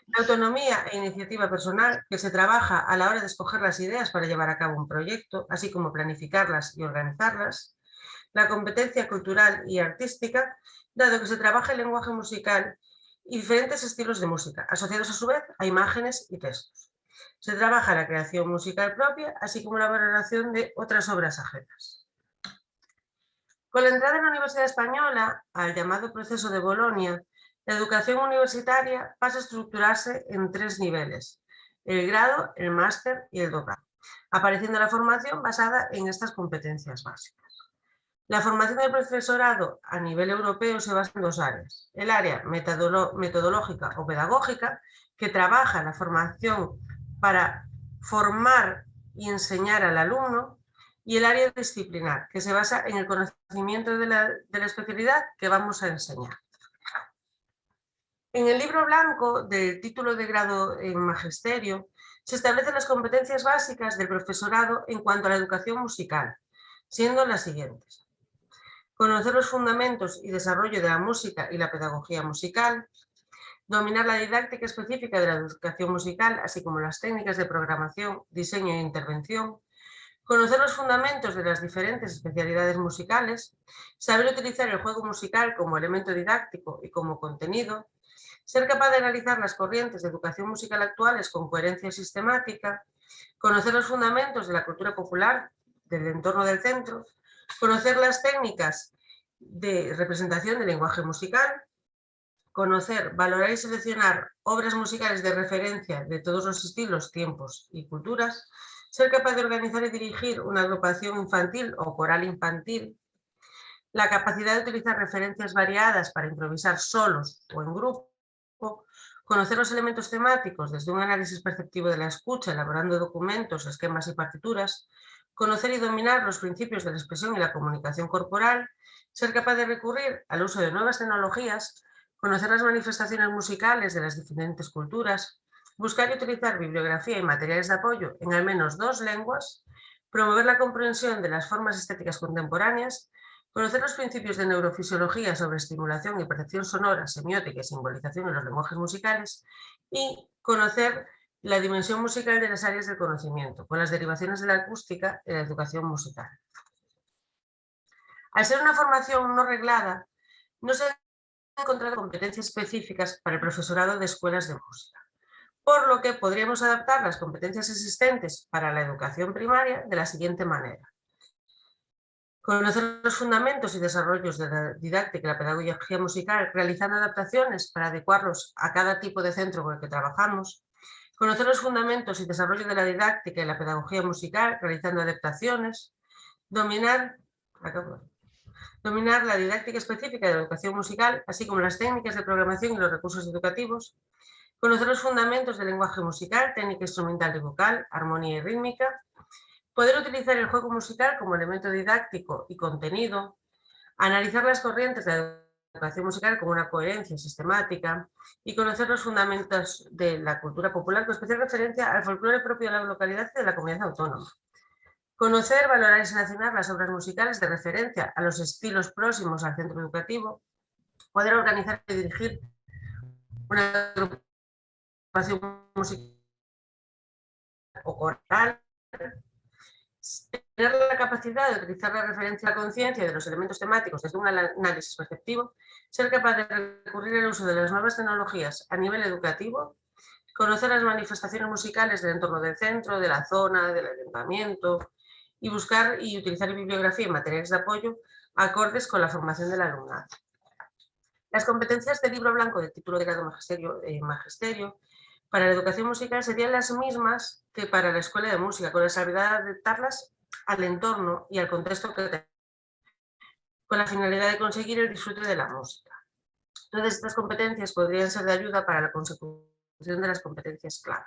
La autonomía e iniciativa personal, que se trabaja a la hora de escoger las ideas para llevar a cabo un proyecto, así como planificarlas y organizarlas. La competencia cultural y artística, dado que se trabaja el lenguaje musical y diferentes estilos de música, asociados a su vez a imágenes y textos. Se trabaja la creación musical propia, así como la valoración de otras obras ajenas. Con la entrada en la Universidad Española, al llamado proceso de Bolonia, la educación universitaria pasa a estructurarse en 3 niveles: el grado, el máster y el doctorado, apareciendo la formación basada en estas competencias básicas. La formación del profesorado a nivel europeo se basa en 2 áreas. El área metodológica o pedagógica, que trabaja la formación para formar y enseñar al alumno, y el área disciplinar, que se basa en el conocimiento de la especialidad que vamos a enseñar. En el libro blanco del título de grado en Magisterio se establecen las competencias básicas del profesorado en cuanto a la educación musical, siendo las siguientes: conocer los fundamentos y desarrollo de la música y la pedagogía musical, dominar la didáctica específica de la educación musical, así como las técnicas de programación, diseño e intervención, conocer los fundamentos de las diferentes especialidades musicales, saber utilizar el juego musical como elemento didáctico y como contenido, ser capaz de analizar las corrientes de educación musical actuales con coherencia sistemática, conocer los fundamentos de la cultura popular del entorno del centro, conocer las técnicas de representación del lenguaje musical, conocer, valorar y seleccionar obras musicales de referencia de todos los estilos, tiempos y culturas, ser capaz de organizar y dirigir una agrupación infantil o coral infantil, la capacidad de utilizar referencias variadas para improvisar solos o en grupo, conocer los elementos temáticos desde un análisis perceptivo de la escucha, elaborando documentos, esquemas y partituras, conocer y dominar los principios de la expresión y la comunicación corporal, ser capaz de recurrir al uso de nuevas tecnologías, conocer las manifestaciones musicales de las diferentes culturas, buscar y utilizar bibliografía y materiales de apoyo en al menos 2 lenguas, promover la comprensión de las formas estéticas contemporáneas, conocer los principios de neurofisiología sobre estimulación y percepción sonora, semiótica y simbolización en los lenguajes musicales y conocer la dimensión musical de las áreas del conocimiento, con las derivaciones de la acústica en la educación musical. Al ser una formación no reglada, no se han encontrado competencias específicas para el profesorado de escuelas de música, por lo que podríamos adaptar las competencias existentes para la educación primaria de la siguiente manera. Conocer los fundamentos y desarrollos de la didáctica y la pedagogía musical, realizando adaptaciones para adecuarlos a cada tipo de centro con el que trabajamos. Conocer los fundamentos y desarrollo de la didáctica y la pedagogía musical, realizando adaptaciones. Dominar la didáctica específica de la educación musical, así como las técnicas de programación y los recursos educativos. Conocer los fundamentos del lenguaje musical, técnica instrumental y vocal, armonía y rítmica. Poder utilizar el juego musical como elemento didáctico y contenido, analizar las corrientes de la educación musical con una coherencia sistemática y conocer los fundamentos de la cultura popular con especial referencia al folclore propio de la localidad y de la comunidad autónoma. Conocer, valorar y seleccionar las obras musicales de referencia a los estilos próximos al centro educativo. Poder organizar y dirigir una agrupación musical o coral. Tener la capacidad de utilizar la referencia a la conciencia de los elementos temáticos desde un análisis perceptivo, ser capaz de recurrir al uso de las nuevas tecnologías a nivel educativo, conocer las manifestaciones musicales del entorno del centro, de la zona, del ayuntamiento, y buscar y utilizar bibliografía y materiales de apoyo acordes con la formación del alumnado. Las competencias del libro blanco del título de grado magisterio para la educación musical serían las mismas que para la escuela de música, con la salvedad de adaptarlas al entorno y al contexto que tenemos, con la finalidad de conseguir el disfrute de la música. Todas estas competencias podrían ser de ayuda para la consecución de las competencias clave.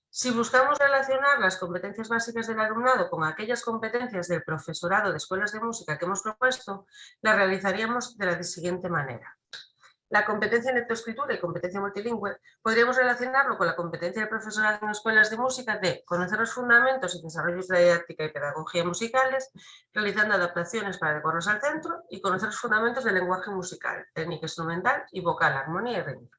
Si buscamos relacionar las competencias básicas del alumnado con aquellas competencias del profesorado de escuelas de música que hemos propuesto, las realizaríamos de la siguiente manera. La competencia en lectoescritura y competencia multilingüe podríamos relacionarlo con la competencia del profesorado en escuelas de música de conocer los fundamentos y desarrollos de la didáctica y pedagogía musicales, realizando adaptaciones para adecuarlos al centro, y conocer los fundamentos del lenguaje musical, técnica instrumental y vocal, armonía y rítmica.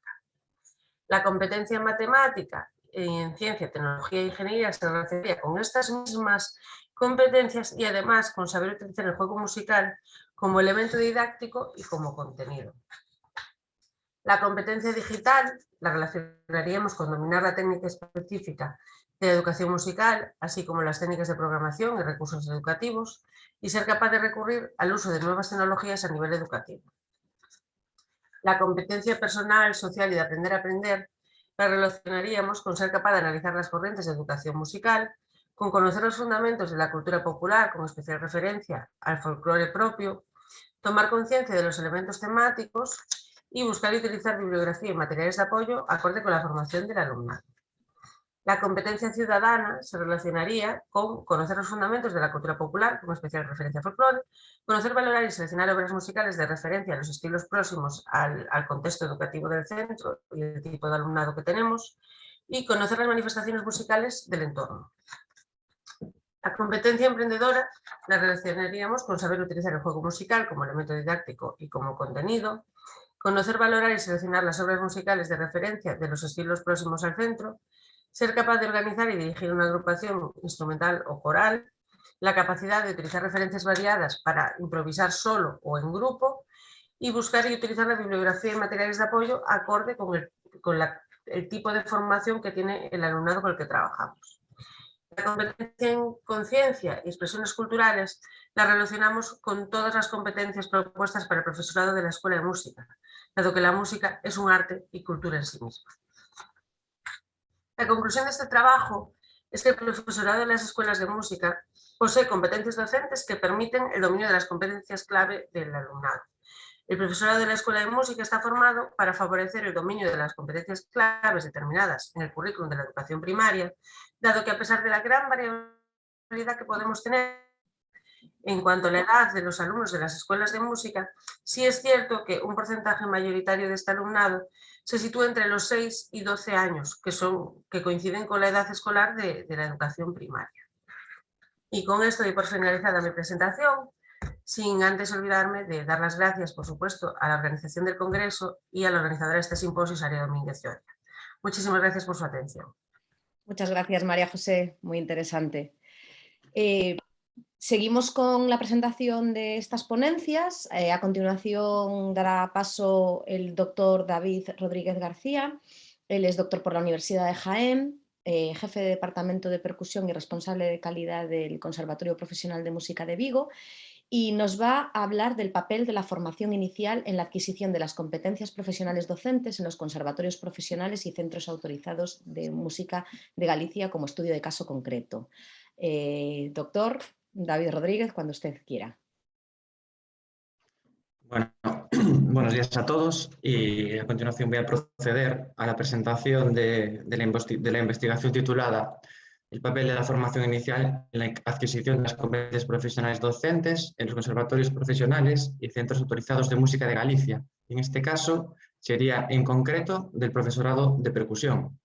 La competencia en matemática y en ciencia, tecnología e ingeniería se relacionaría con estas mismas competencias y además con saber utilizar el juego musical como elemento didáctico y como contenido. La competencia digital la relacionaríamos con dominar la técnica específica de la educación musical, así como las técnicas de programación y recursos educativos, y ser capaz de recurrir al uso de nuevas tecnologías a nivel educativo. La competencia personal, social y de aprender a aprender la relacionaríamos con ser capaz de analizar las corrientes de educación musical, con conocer los fundamentos de la cultura popular, con especial referencia al folclore propio, tomar conciencia de los elementos temáticos y buscar y utilizar bibliografía y materiales de apoyo acorde con la formación del alumnado. La competencia ciudadana se relacionaría con conocer los fundamentos de la cultura popular, con especial referencia al folclore, conocer, valorar y seleccionar obras musicales de referencia a los estilos próximos al contexto educativo del centro y el tipo de alumnado que tenemos, y conocer las manifestaciones musicales del entorno. La competencia emprendedora la relacionaríamos con saber utilizar el juego musical como elemento didáctico y como contenido, conocer, valorar y seleccionar las obras musicales de referencia de los estilos próximos al centro, ser capaz de organizar y dirigir una agrupación instrumental o coral, la capacidad de utilizar referencias variadas para improvisar solo o en grupo y buscar y utilizar la bibliografía y materiales de apoyo acorde con el tipo de formación que tiene el alumnado con el que trabajamos. La competencia en conciencia y expresiones culturales la relacionamos con todas las competencias propuestas para el profesorado de la escuela de música, dado que la música es un arte y cultura en sí misma. La conclusión de este trabajo es que el profesorado de las escuelas de música posee competencias docentes que permiten el dominio de las competencias clave del alumnado. El profesorado de la escuela de música está formado para favorecer el dominio de las competencias claves determinadas en el currículum de la educación primaria, dado que a pesar de la gran variabilidad que podemos tener en cuanto a la edad de los alumnos de las escuelas de música, sí es cierto que un porcentaje mayoritario de este alumnado se sitúa entre los 6 y 12 años, que coinciden con la edad escolar de la educación primaria. Y con esto doy por finalizada mi presentación, sin antes olvidarme de dar las gracias, por supuesto, a la organización del Congreso y a la organizadora de este simposio, Sara Domínguez Lloria. Muchísimas gracias por su atención. Muchas gracias, María José, muy interesante. Seguimos con la presentación de estas ponencias. A continuación dará paso el doctor David Rodríguez García. Él es doctor por la Universidad de Jaén, jefe de Departamento de Percusión y responsable de calidad del Conservatorio Profesional de Música de Vigo, y nos va a hablar del papel de la formación inicial en la adquisición de las competencias profesionales docentes en los conservatorios profesionales y centros autorizados de música de Galicia como estudio de caso concreto. Doctor David Rodríguez, cuando usted quiera. Bueno, buenos días a todos y a continuación voy a proceder a la presentación de la investigación titulada El papel de la formación inicial en la adquisición de las competencias profesionales docentes en los conservatorios profesionales y centros autorizados de música de Galicia. En este caso sería en concreto del profesorado de percusión.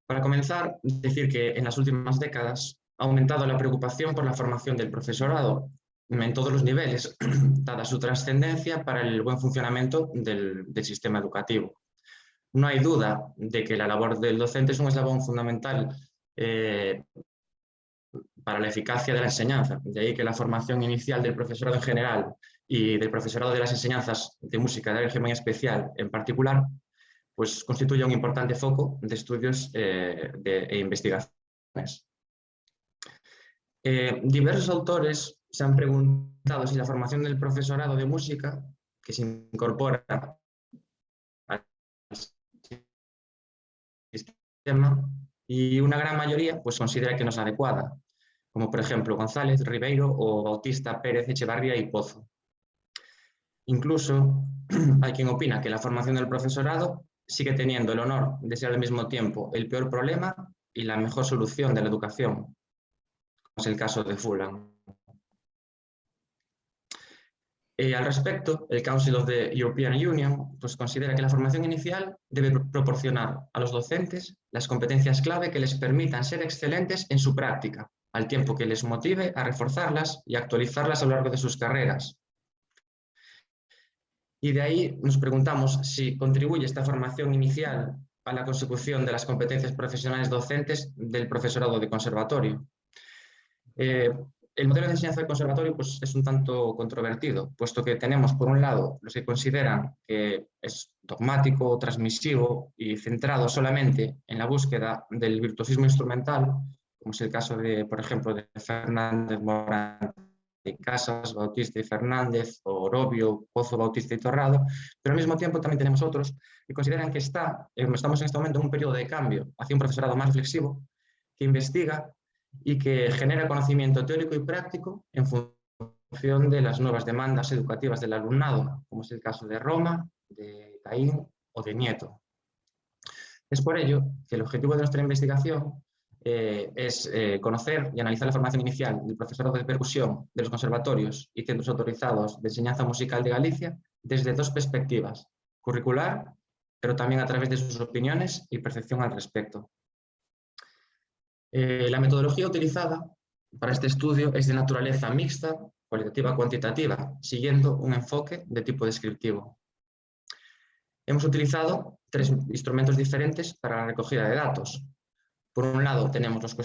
Para comenzar, decir que en las últimas décadas ha aumentado la preocupación por la formación del profesorado en todos los niveles, dada su trascendencia para el buen funcionamiento del sistema educativo. No hay duda de que la labor del docente es un eslabón fundamental para la eficacia de la enseñanza. De ahí que la formación inicial del profesorado en general y del profesorado de las enseñanzas de música de régimen especial en particular, pues constituye un importante foco de estudios e investigaciones. Diversos autores se han preguntado si la formación del profesorado de música, que se incorpora al sistema, y una gran mayoría pues considera que no es adecuada, como por ejemplo González, Ribeiro o Bautista, Pérez, Echevarría y Pozo. Incluso hay quien opina que la formación del profesorado sigue teniendo el honor de ser al mismo tiempo el peor problema y la mejor solución de la educación, como es el caso de Fulham. Al respecto, el Council of the European Union pues, considera que la formación inicial debe proporcionar a los docentes las competencias clave que les permitan ser excelentes en su práctica, al tiempo que les motive a reforzarlas y actualizarlas a lo largo de sus carreras. Y de ahí nos preguntamos si contribuye esta formación inicial a la consecución de las competencias profesionales docentes del profesorado de conservatorio. El modelo de enseñanza del conservatorio pues, es un tanto controvertido, puesto que tenemos, por un lado, los que consideran que es dogmático, transmisivo y centrado solamente en la búsqueda del virtuosismo instrumental, como es el caso de, por ejemplo, de Fernández Morán y Casas, Bautista y Fernández, o Orobio, Pozo, Bautista y Torrado, pero al mismo tiempo también tenemos otros que consideran que estamos en este momento en un periodo de cambio hacia un profesorado más reflexivo, que investiga y que genera conocimiento teórico y práctico en función de las nuevas demandas educativas del alumnado, como es el caso de Roma, de Caín o de Nieto. Es por ello que el objetivo de nuestra investigación es conocer y analizar la formación inicial del profesorado de percusión de los conservatorios y centros autorizados de enseñanza musical de Galicia desde dos perspectivas, curricular, pero también a través de sus opiniones y percepción al respecto. La metodología utilizada para este estudio es de naturaleza mixta, cualitativa-cuantitativa, siguiendo un enfoque de tipo descriptivo. Hemos utilizado tres instrumentos diferentes para la recogida de datos. Por un lado tenemos el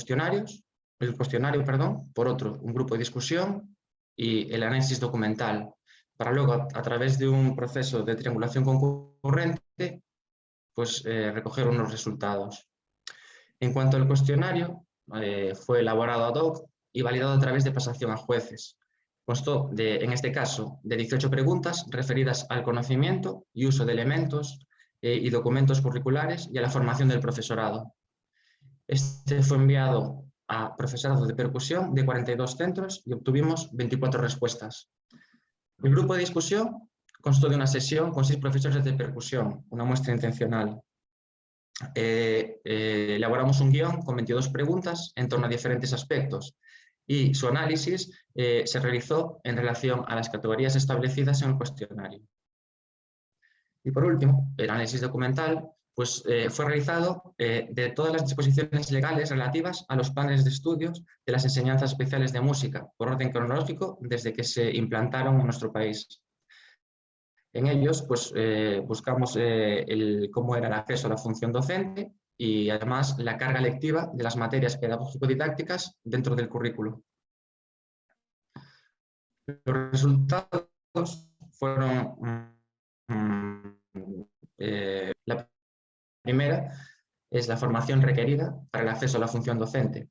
cuestionario, por otro un grupo de discusión y el análisis documental, para luego a través de un proceso de triangulación concurrente pues, recoger unos resultados. En cuanto al cuestionario, fue elaborado ad hoc y validado a través de pasación a jueces, constó, en este caso, de 18 preguntas referidas al conocimiento y uso de elementos y documentos curriculares y a la formación del profesorado. Este fue enviado a profesorado de percusión de 42 centros y obtuvimos 24 respuestas. El grupo de discusión constó de una sesión con 6 profesores de percusión, una muestra intencional. Elaboramos un guión con 22 preguntas en torno a diferentes aspectos y su análisis se realizó en relación a las categorías establecidas en el cuestionario. Y por último, el análisis documental pues, fue realizado de todas las disposiciones legales relativas a los planes de estudios de las enseñanzas especiales de música, por orden cronológico, desde que se implantaron en nuestro país. En ellos pues, buscamos cómo era el acceso a la función docente y además la carga lectiva de las materias pedagógico-didácticas dentro del currículo. Los resultados fueron... la primera es la formación requerida para el acceso a la función docente.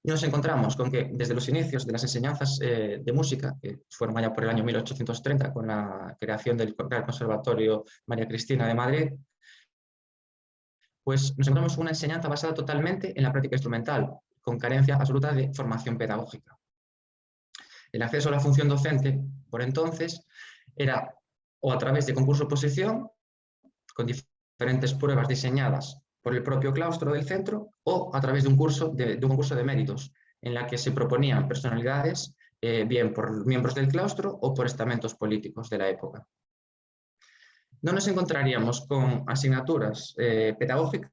Y nos encontramos con que desde los inicios de las enseñanzas de música, que fueron allá por el año 1830 con la creación del Real Conservatorio María Cristina de Madrid, pues nos encontramos con una enseñanza basada totalmente en la práctica instrumental, con carencia absoluta de formación pedagógica. El acceso a la función docente, por entonces, era o a través de concurso-oposición, con diferentes pruebas diseñadas por el propio claustro del centro, o a través de un concurso de méritos, en la que se proponían personalidades, bien por miembros del claustro o por estamentos políticos de la época. No nos encontraríamos con asignaturas pedagógicas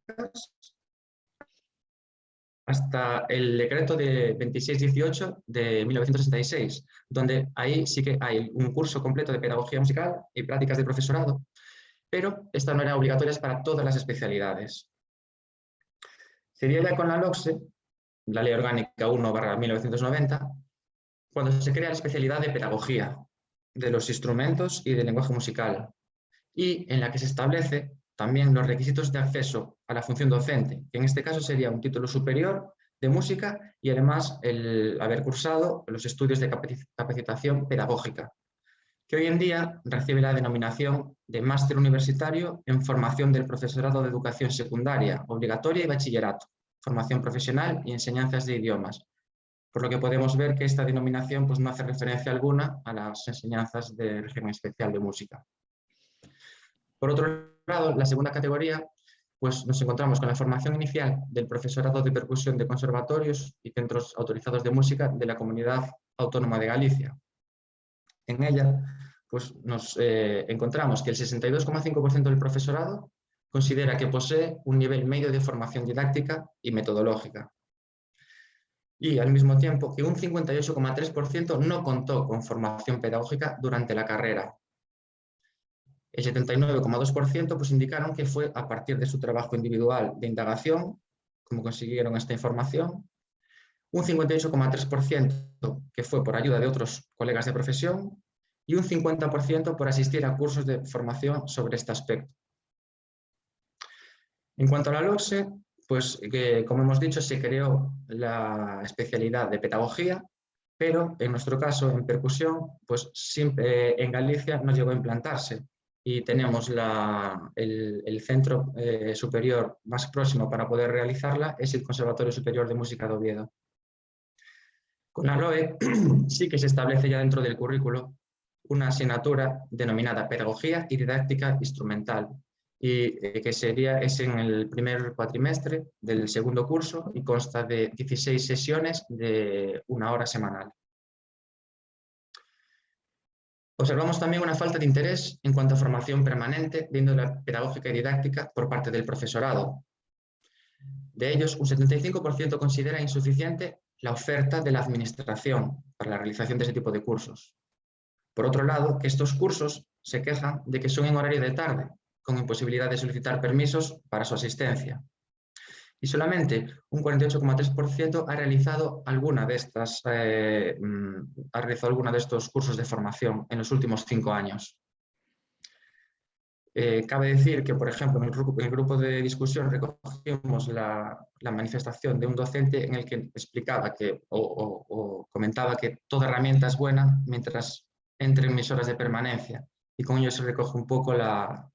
hasta el decreto de 2618 de 1966, donde ahí sí que hay un curso completo de pedagogía musical y prácticas de profesorado, pero estas no eran obligatorias para todas las especialidades. Sería ya con la LOCSE, la Ley Orgánica 1/1990, cuando se crea la especialidad de pedagogía de los instrumentos y del lenguaje musical, y en la que se establece también los requisitos de acceso a la función docente, que en este caso sería un título superior de música y además el haber cursado los estudios de capacitación pedagógica, que hoy en día recibe la denominación de máster universitario en formación del profesorado de educación secundaria, obligatoria y bachillerato, formación profesional y enseñanzas de idiomas, por lo que podemos ver que esta denominación pues, no hace referencia alguna a las enseñanzas del régimen especial de música. Por otro lado, la segunda categoría, pues nos encontramos con la formación inicial del profesorado de percusión de conservatorios y centros autorizados de música de la Comunidad Autónoma de Galicia. En ella, pues nos encontramos que el 62,5% del profesorado considera que posee un nivel medio de formación didáctica y metodológica. Y al mismo tiempo que un 58,3% no contó con formación pedagógica durante la carrera. El 79,2% pues indicaron que fue a partir de su trabajo individual de indagación, como consiguieron esta información, un 58,3% que fue por ayuda de otros colegas de profesión y un 50% por asistir a cursos de formación sobre este aspecto. En cuanto a la LOCSE, pues como hemos dicho, se creó la especialidad de pedagogía, pero en nuestro caso, en percusión, pues siempre en Galicia no llegó a implantarse. Y tenemos el centro superior más próximo para poder realizarla, es el Conservatorio Superior de Música de Oviedo. Con la LOE sí que se establece ya dentro del currículo una asignatura denominada Pedagogía y Didáctica Instrumental, y que es en el primer cuatrimestre del segundo curso y consta de 16 sesiones de 1 hora semanal. Observamos también una falta de interés en cuanto a formación permanente de índole pedagógica y didáctica por parte del profesorado. De ellos, un 75% considera insuficiente la oferta de la administración para la realización de ese tipo de cursos. Por otro lado, que estos cursos se quejan de que son en horario de tarde, con imposibilidad de solicitar permisos para su asistencia. Y solamente un 48,3% ha realizado alguna de estos cursos de formación en los últimos 5 años. Cabe decir que, por ejemplo, en el grupo de discusión recogimos la manifestación de un docente en el que explicaba o comentaba que toda herramienta es buena mientras entre en mis horas de permanencia, y con ello se recoge un poco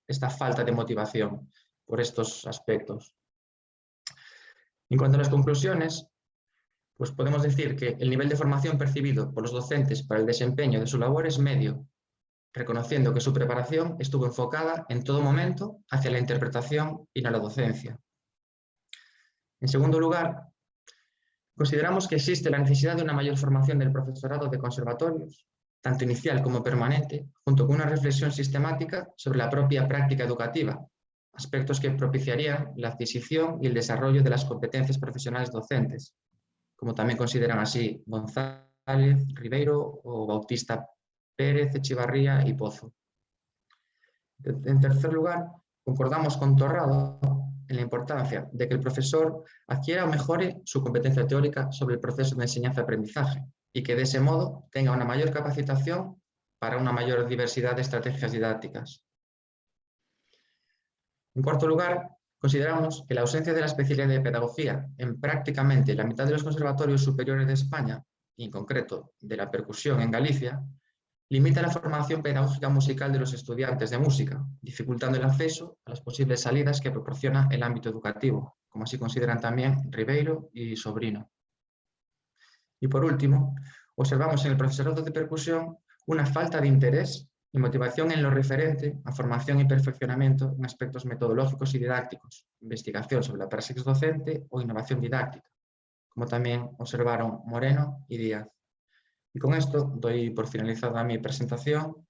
esta falta de motivación por estos aspectos. En cuanto a las conclusiones, pues podemos decir que el nivel de formación percibido por los docentes para el desempeño de su labor es medio, reconociendo que su preparación estuvo enfocada en todo momento hacia la interpretación y no la docencia. En segundo lugar, consideramos que existe la necesidad de una mayor formación del profesorado de conservatorios, tanto inicial como permanente, junto con una reflexión sistemática sobre la propia práctica educativa, aspectos que propiciarían la adquisición y el desarrollo de las competencias profesionales docentes, como también consideran así González, Ribeiro o Bautista Pérez, Echevarría y Pozo. En tercer lugar, concordamos con Torrado en la importancia de que el profesor adquiera o mejore su competencia teórica sobre el proceso de enseñanza-aprendizaje y que de ese modo tenga una mayor capacitación para una mayor diversidad de estrategias didácticas. En cuarto lugar, consideramos que la ausencia de la especialidad de pedagogía en prácticamente la mitad de los conservatorios superiores de España, y en concreto de la percusión en Galicia, limita la formación pedagógica musical de los estudiantes de música, dificultando el acceso a las posibles salidas que proporciona el ámbito educativo, como así consideran también Ribeiro y Sobrino. Y por último, observamos en el profesorado de percusión una falta de interés y motivación en lo referente a formación y perfeccionamiento en aspectos metodológicos y didácticos, investigación sobre la praxis docente o innovación didáctica, como también observaron Moreno y Díaz. Y con esto doy por finalizada mi presentación,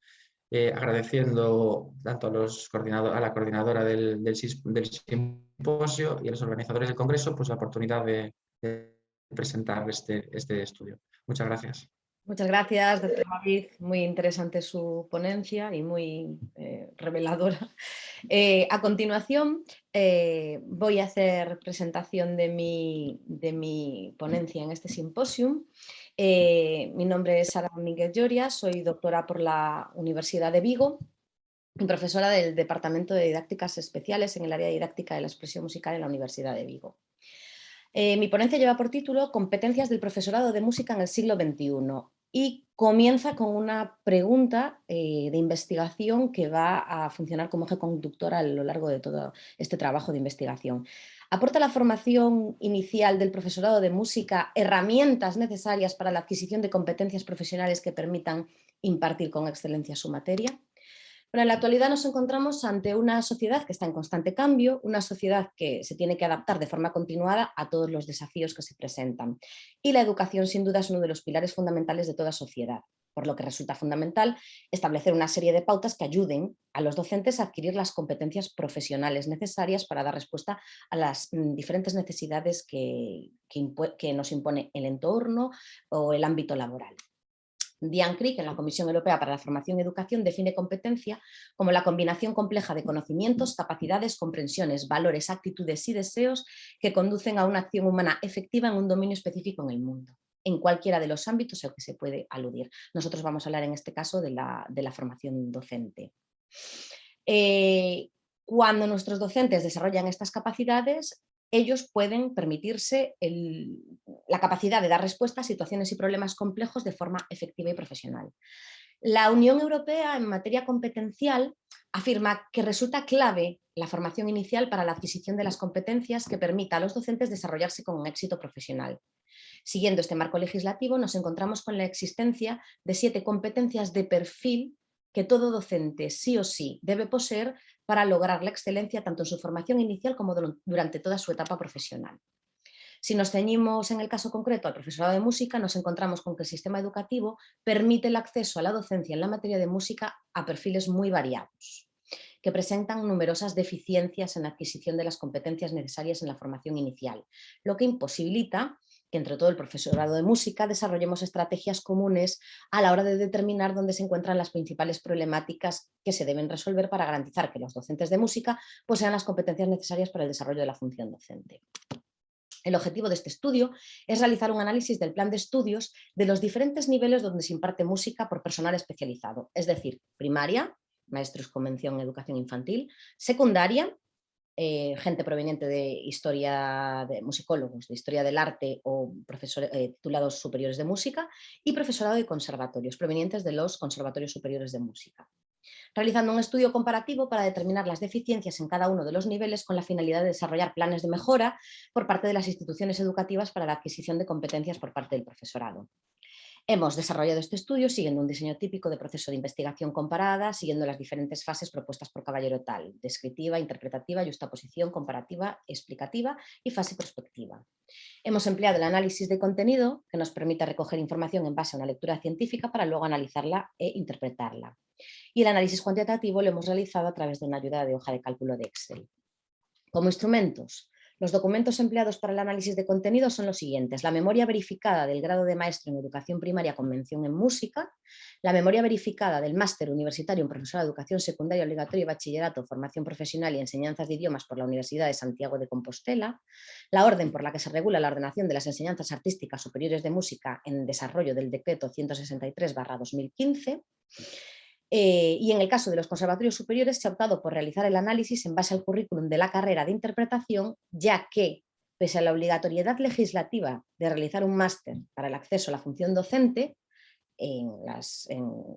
agradeciendo tanto a la coordinadora del simposio y a los organizadores del congreso pues, la oportunidad de presentar este estudio. Muchas gracias. Muchas gracias, doctor David. Muy interesante su ponencia y muy reveladora. A continuación voy a hacer presentación de mi ponencia en este simposium. Mi nombre es Sara Mínguez Lloria, soy doctora por la Universidad de Vigo y profesora del Departamento de Didácticas Especiales en el área didáctica de la expresión musical en la Universidad de Vigo. Mi ponencia lleva por título Competencias del profesorado de música en el siglo XXI y comienza con una pregunta de investigación que va a funcionar como eje conductor a lo largo de todo este trabajo de investigación. ¿Aporta la formación inicial del profesorado de música herramientas necesarias para la adquisición de competencias profesionales que permitan impartir con excelencia su materia? Bueno, en la actualidad nos encontramos ante una sociedad que está en constante cambio, una sociedad que se tiene que adaptar de forma continuada a todos los desafíos que se presentan. Y la educación, sin duda, es uno de los pilares fundamentales de toda sociedad, por lo que resulta fundamental establecer una serie de pautas que ayuden a los docentes a adquirir las competencias profesionales necesarias para dar respuesta a las diferentes necesidades que nos impone el entorno o el ámbito laboral. Diane Crick, en la Comisión Europea para la Formación y Educación, define competencia como la combinación compleja de conocimientos, capacidades, comprensiones, valores, actitudes y deseos que conducen a una acción humana efectiva en un dominio específico en el mundo, en cualquiera de los ámbitos al que se puede aludir. Nosotros vamos a hablar en este caso de la formación docente. Cuando nuestros docentes desarrollan estas capacidades, ellos pueden permitirse la capacidad de dar respuesta a situaciones y problemas complejos de forma efectiva y profesional. La Unión Europea en materia competencial afirma que resulta clave la formación inicial para la adquisición de las competencias que permita a los docentes desarrollarse con un éxito profesional. Siguiendo este marco legislativo, nos encontramos con la existencia de 7 competencias de perfil que todo docente sí o sí debe poseer para lograr la excelencia tanto en su formación inicial como durante toda su etapa profesional. Si nos ceñimos en el caso concreto al profesorado de música, nos encontramos con que el sistema educativo permite el acceso a la docencia en la materia de música a perfiles muy variados, que presentan numerosas deficiencias en la adquisición de las competencias necesarias en la formación inicial, lo que imposibilita que entre todo el profesorado de música desarrollemos estrategias comunes a la hora de determinar dónde se encuentran las principales problemáticas que se deben resolver para garantizar que los docentes de música posean las competencias necesarias para el desarrollo de la función docente. El objetivo de este estudio es realizar un análisis del plan de estudios de los diferentes niveles donde se imparte música por personal especializado, es decir, primaria, maestros con mención en educación infantil, secundaria, gente proveniente de historia, de musicólogos, de historia del arte o profesores titulados superiores de música, y profesorado de conservatorios provenientes de los conservatorios superiores de música, realizando un estudio comparativo para determinar las deficiencias en cada uno de los niveles con la finalidad de desarrollar planes de mejora por parte de las instituciones educativas para la adquisición de competencias por parte del profesorado. Hemos desarrollado este estudio siguiendo un diseño típico de proceso de investigación comparada, siguiendo las diferentes fases propuestas por Caballero Tal: descriptiva, interpretativa, yuxtaposición, comparativa, explicativa y fase prospectiva. Hemos empleado el análisis de contenido, que nos permite recoger información en base a una lectura científica para luego analizarla e interpretarla. Y el análisis cuantitativo lo hemos realizado a través de una ayuda de hoja de cálculo de Excel. Como instrumentos, los documentos empleados para el análisis de contenido son los siguientes: la memoria verificada del grado de maestro en educación primaria con mención en música, la memoria verificada del máster universitario en profesorado de educación secundaria obligatoria y bachillerato, formación profesional y enseñanzas de idiomas por la Universidad de Santiago de Compostela, la orden por la que se regula la ordenación de las enseñanzas artísticas superiores de música en desarrollo del decreto 163/2015, y en el caso de los conservatorios superiores se ha optado por realizar el análisis en base al currículum de la carrera de interpretación, ya que, pese a la obligatoriedad legislativa de realizar un máster para el acceso a la función docente en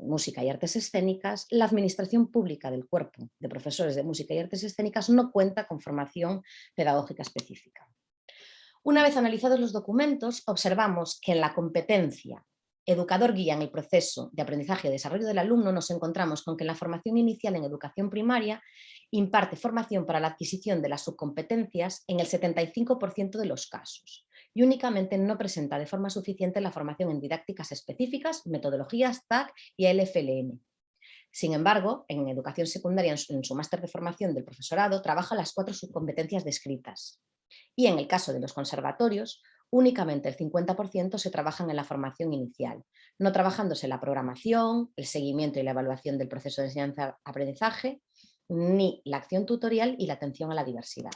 música y artes escénicas, la administración pública del cuerpo de profesores de música y artes escénicas no cuenta con formación pedagógica específica. Una vez analizados los documentos, observamos que en la competencia educador guía en el proceso de aprendizaje y desarrollo del alumno nos encontramos con que en la formación inicial en educación primaria imparte formación para la adquisición de las subcompetencias en el 75% de los casos y únicamente no presenta de forma suficiente la formación en didácticas específicas, metodologías TAC y LFLM. Sin embargo, en educación secundaria, en su máster de formación del profesorado, trabaja las 4 subcompetencias descritas. Y en el caso de los conservatorios, únicamente el 50% se trabajan en la formación inicial, no trabajándose la programación, el seguimiento y la evaluación del proceso de enseñanza-aprendizaje, ni la acción tutorial y la atención a la diversidad.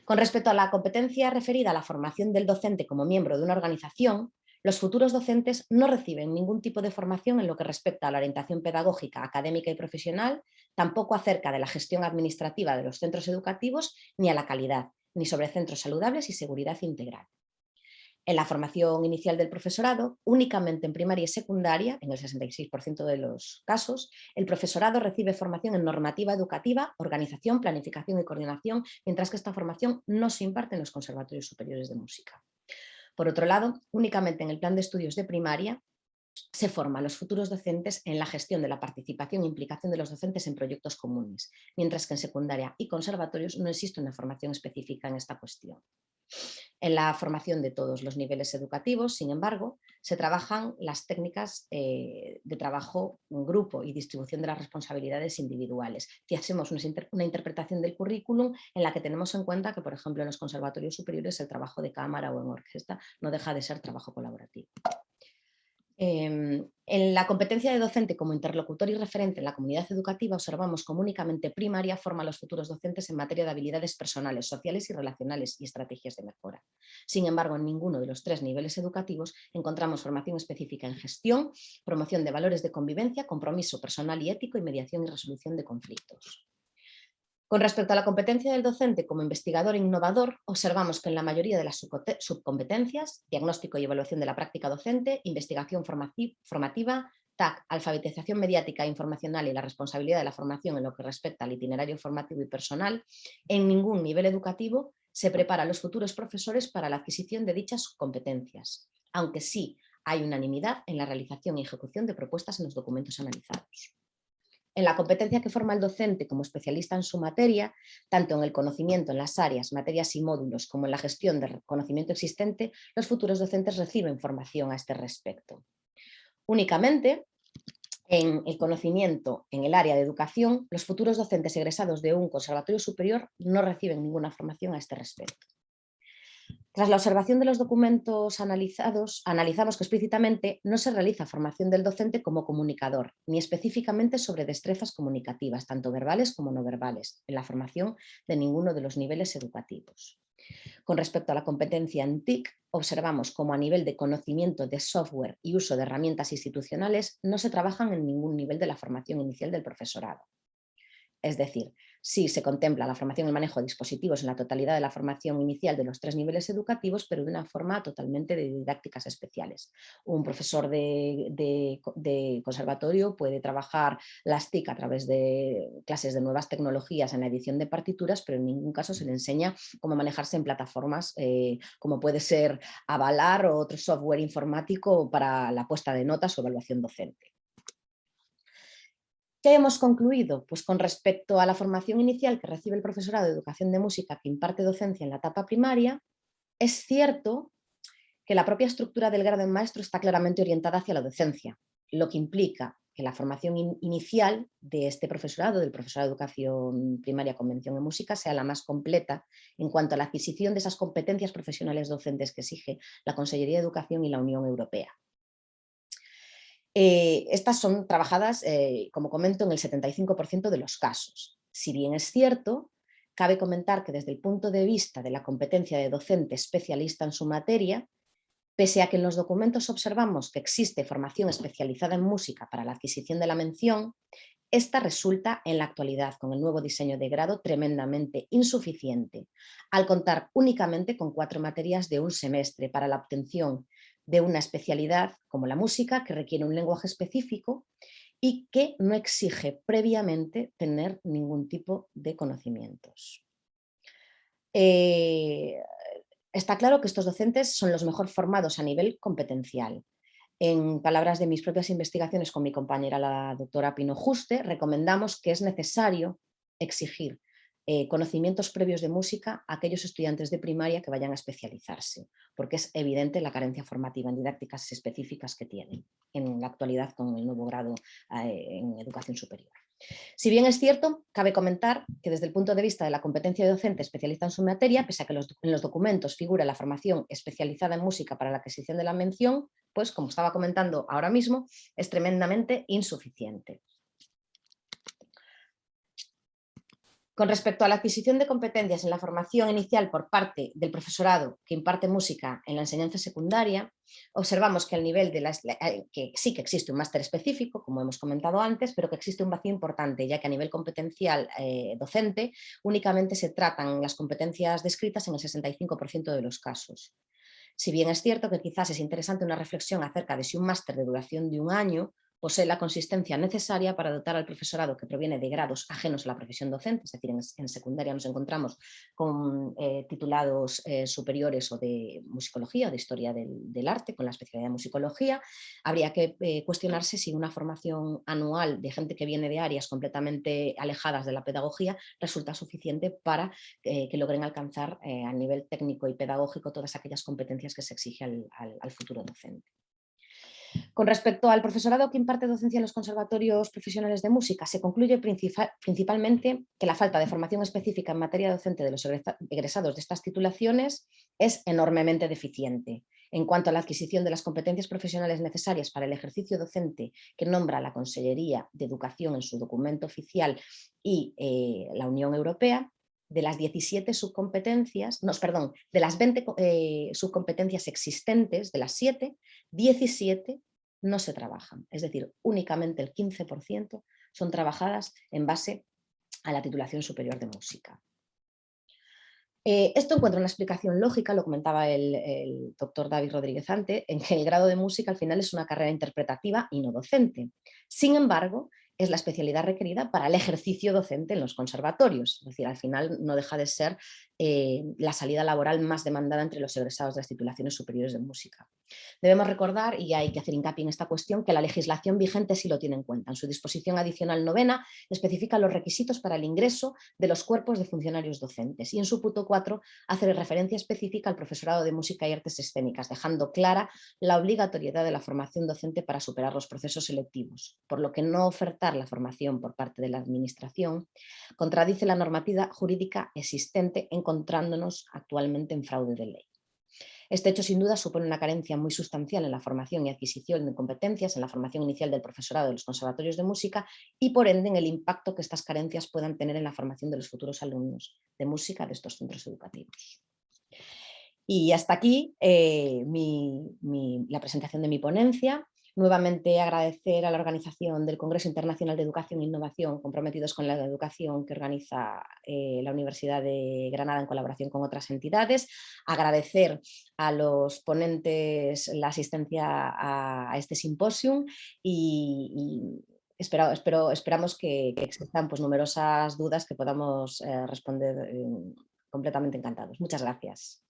Con respecto a la competencia referida a la formación del docente como miembro de una organización, los futuros docentes no reciben ningún tipo de formación en lo que respecta a la orientación pedagógica, académica y profesional, tampoco acerca de la gestión administrativa de los centros educativos, ni a la calidad, ni sobre centros saludables y seguridad integral. En la formación inicial del profesorado, únicamente en primaria y secundaria, en el 66% de los casos, el profesorado recibe formación en normativa educativa, organización, planificación y coordinación, mientras que esta formación no se imparte en los conservatorios superiores de música. Por otro lado, únicamente en el plan de estudios de primaria se forma a los futuros docentes en la gestión de la participación e implicación de los docentes en proyectos comunes, mientras que en secundaria y conservatorios no existe una formación específica en esta cuestión. En la formación de todos los niveles educativos, sin embargo, se trabajan las técnicas de trabajo en grupo y distribución de las responsabilidades individuales. Si hacemos una interpretación del currículum en la que tenemos en cuenta que, por ejemplo, en los conservatorios superiores el trabajo de cámara o en orquesta no deja de ser trabajo colaborativo. En la competencia de docente como interlocutor y referente en la comunidad educativa observamos como únicamente primaria forma a los futuros docentes en materia de habilidades personales, sociales y relacionales y estrategias de mejora. Sin embargo, en ninguno de los 3 niveles educativos encontramos formación específica en gestión, promoción de valores de convivencia, compromiso personal y ético y mediación y resolución de conflictos. Con respecto a la competencia del docente como investigador e innovador, observamos que en la mayoría de las subcompetencias, diagnóstico y evaluación de la práctica docente, investigación formativa, TAC, alfabetización mediática e informacional y la responsabilidad de la formación en lo que respecta al itinerario formativo y personal, en ningún nivel educativo se prepara a los futuros profesores para la adquisición de dichas competencias, aunque sí hay unanimidad en la realización y ejecución de propuestas en los documentos analizados. En la competencia que forma el docente como especialista en su materia, tanto en el conocimiento en las áreas, materias y módulos, como en la gestión del conocimiento existente, los futuros docentes reciben formación a este respecto. Únicamente en el conocimiento en el área de educación, los futuros docentes egresados de un conservatorio superior no reciben ninguna formación a este respecto. Tras la observación de los documentos analizados, analizamos que explícitamente no se realiza formación del docente como comunicador, ni específicamente sobre destrezas comunicativas, tanto verbales como no verbales, en la formación de ninguno de los niveles educativos. Con respecto a la competencia en TIC, observamos como a nivel de conocimiento de software y uso de herramientas institucionales no se trabajan en ningún nivel de la formación inicial del profesorado. Es decir, sí se contempla la formación y el manejo de dispositivos en la totalidad de la formación inicial de los 3 niveles educativos, pero de una forma totalmente de didácticas especiales. Un profesor de conservatorio puede trabajar las TIC a través de clases de nuevas tecnologías en la edición de partituras, pero en ningún caso se le enseña cómo manejarse en plataformas como puede ser Avalar o otro software informático para la puesta de notas o evaluación docente. ¿Qué hemos concluido? Pues con respecto a la formación inicial que recibe el profesorado de educación de música que imparte docencia en la etapa primaria, es cierto que la propia estructura del grado en maestro está claramente orientada hacia la docencia, lo que implica que la formación inicial de este profesorado, del profesorado de educación primaria con mención en música, sea la más completa en cuanto a la adquisición de esas competencias profesionales docentes que exige la Consellería de Educación y la Unión Europea. Estas son trabajadas, como comento, en el 75% de los casos. Si bien es cierto, cabe comentar que desde el punto de vista de la competencia de docente especialista en su materia, pese a que en los documentos observamos que existe formación especializada en música para la adquisición de la mención, esta resulta en la actualidad, con el nuevo diseño de grado, tremendamente insuficiente, al contar únicamente con 4 materias de un semestre para la obtención de una especialidad como la música, que requiere un lenguaje específico y que no exige previamente tener ningún tipo de conocimientos. Está claro que estos docentes son los mejor formados a nivel competencial. En palabras de mis propias investigaciones con mi compañera, la doctora Pino Juste, recomendamos que es necesario exigir conocimientos previos de música a aquellos estudiantes de primaria que vayan a especializarse, porque es evidente la carencia formativa en didácticas específicas que tienen en la actualidad con el nuevo grado en educación superior. Si bien es cierto, cabe comentar que desde el punto de vista de la competencia de docente especialista en su materia, pese a que en los documentos figura la formación especializada en música para la adquisición de la mención, pues como estaba comentando ahora mismo, es tremendamente insuficiente. Con respecto a la adquisición de competencias en la formación inicial por parte del profesorado que imparte música en la enseñanza secundaria, observamos que al nivel de que sí que existe un máster específico, como hemos comentado antes, pero que existe un vacío importante, ya que a nivel competencial docente únicamente se tratan las competencias descritas en el 65% de los casos. Si bien es cierto que quizás es interesante una reflexión acerca de si un máster de duración de un año posee la consistencia necesaria para dotar al profesorado que proviene de grados ajenos a la profesión docente, es decir, en secundaria nos encontramos con titulados superiores o de musicología o de historia del arte, con la especialidad de musicología. Habría que cuestionarse si una formación anual de gente que viene de áreas completamente alejadas de la pedagogía resulta suficiente para que logren alcanzar a nivel técnico y pedagógico todas aquellas competencias que se exige al futuro docente. Con respecto al profesorado que imparte docencia en los conservatorios profesionales de música, se concluye principalmente que la falta de formación específica en materia docente de los egresados de estas titulaciones es enormemente deficiente en cuanto a la adquisición de las competencias profesionales necesarias para el ejercicio docente que nombra la Consellería de Educación en su documento oficial y la Unión Europea. De las 17 subcompetencias, de las 20 subcompetencias existentes, de las 7, 17 no se trabajan. Es decir, únicamente el 15% son trabajadas en base a la titulación superior de música. Esto encuentra una explicación lógica, lo comentaba el doctor David Rodríguez Ante, en que el grado de música al final es una carrera interpretativa y no docente. Sin embargo, es la especialidad requerida para el ejercicio docente en los conservatorios. Es decir, al final no deja de ser la salida laboral más demandada entre los egresados de las titulaciones superiores de música. Debemos recordar, y hay que hacer hincapié en esta cuestión, que la legislación vigente sí lo tiene en cuenta. En su disposición adicional 9ª especifica los requisitos para el ingreso de los cuerpos de funcionarios docentes y en su punto 4 hace referencia específica al profesorado de música y artes escénicas, dejando clara la obligatoriedad de la formación docente para superar los procesos selectivos, por lo que no ofertar la formación por parte de la administración contradice la normativa jurídica existente, encontrándonos actualmente en fraude de ley. Este hecho sin duda supone una carencia muy sustancial en la formación y adquisición de competencias en la formación inicial del profesorado de los conservatorios de música y por ende en el impacto que estas carencias puedan tener en la formación de los futuros alumnos de música de estos centros educativos. Y hasta aquí la presentación de mi ponencia. Nuevamente agradecer a la organización del Congreso Internacional de Educación e Innovación, comprometidos con la educación que organiza la Universidad de Granada en colaboración con otras entidades. Agradecer a los ponentes la asistencia a este simposium y esperamos que existan pues, numerosas dudas que podamos responder completamente encantados. Muchas gracias.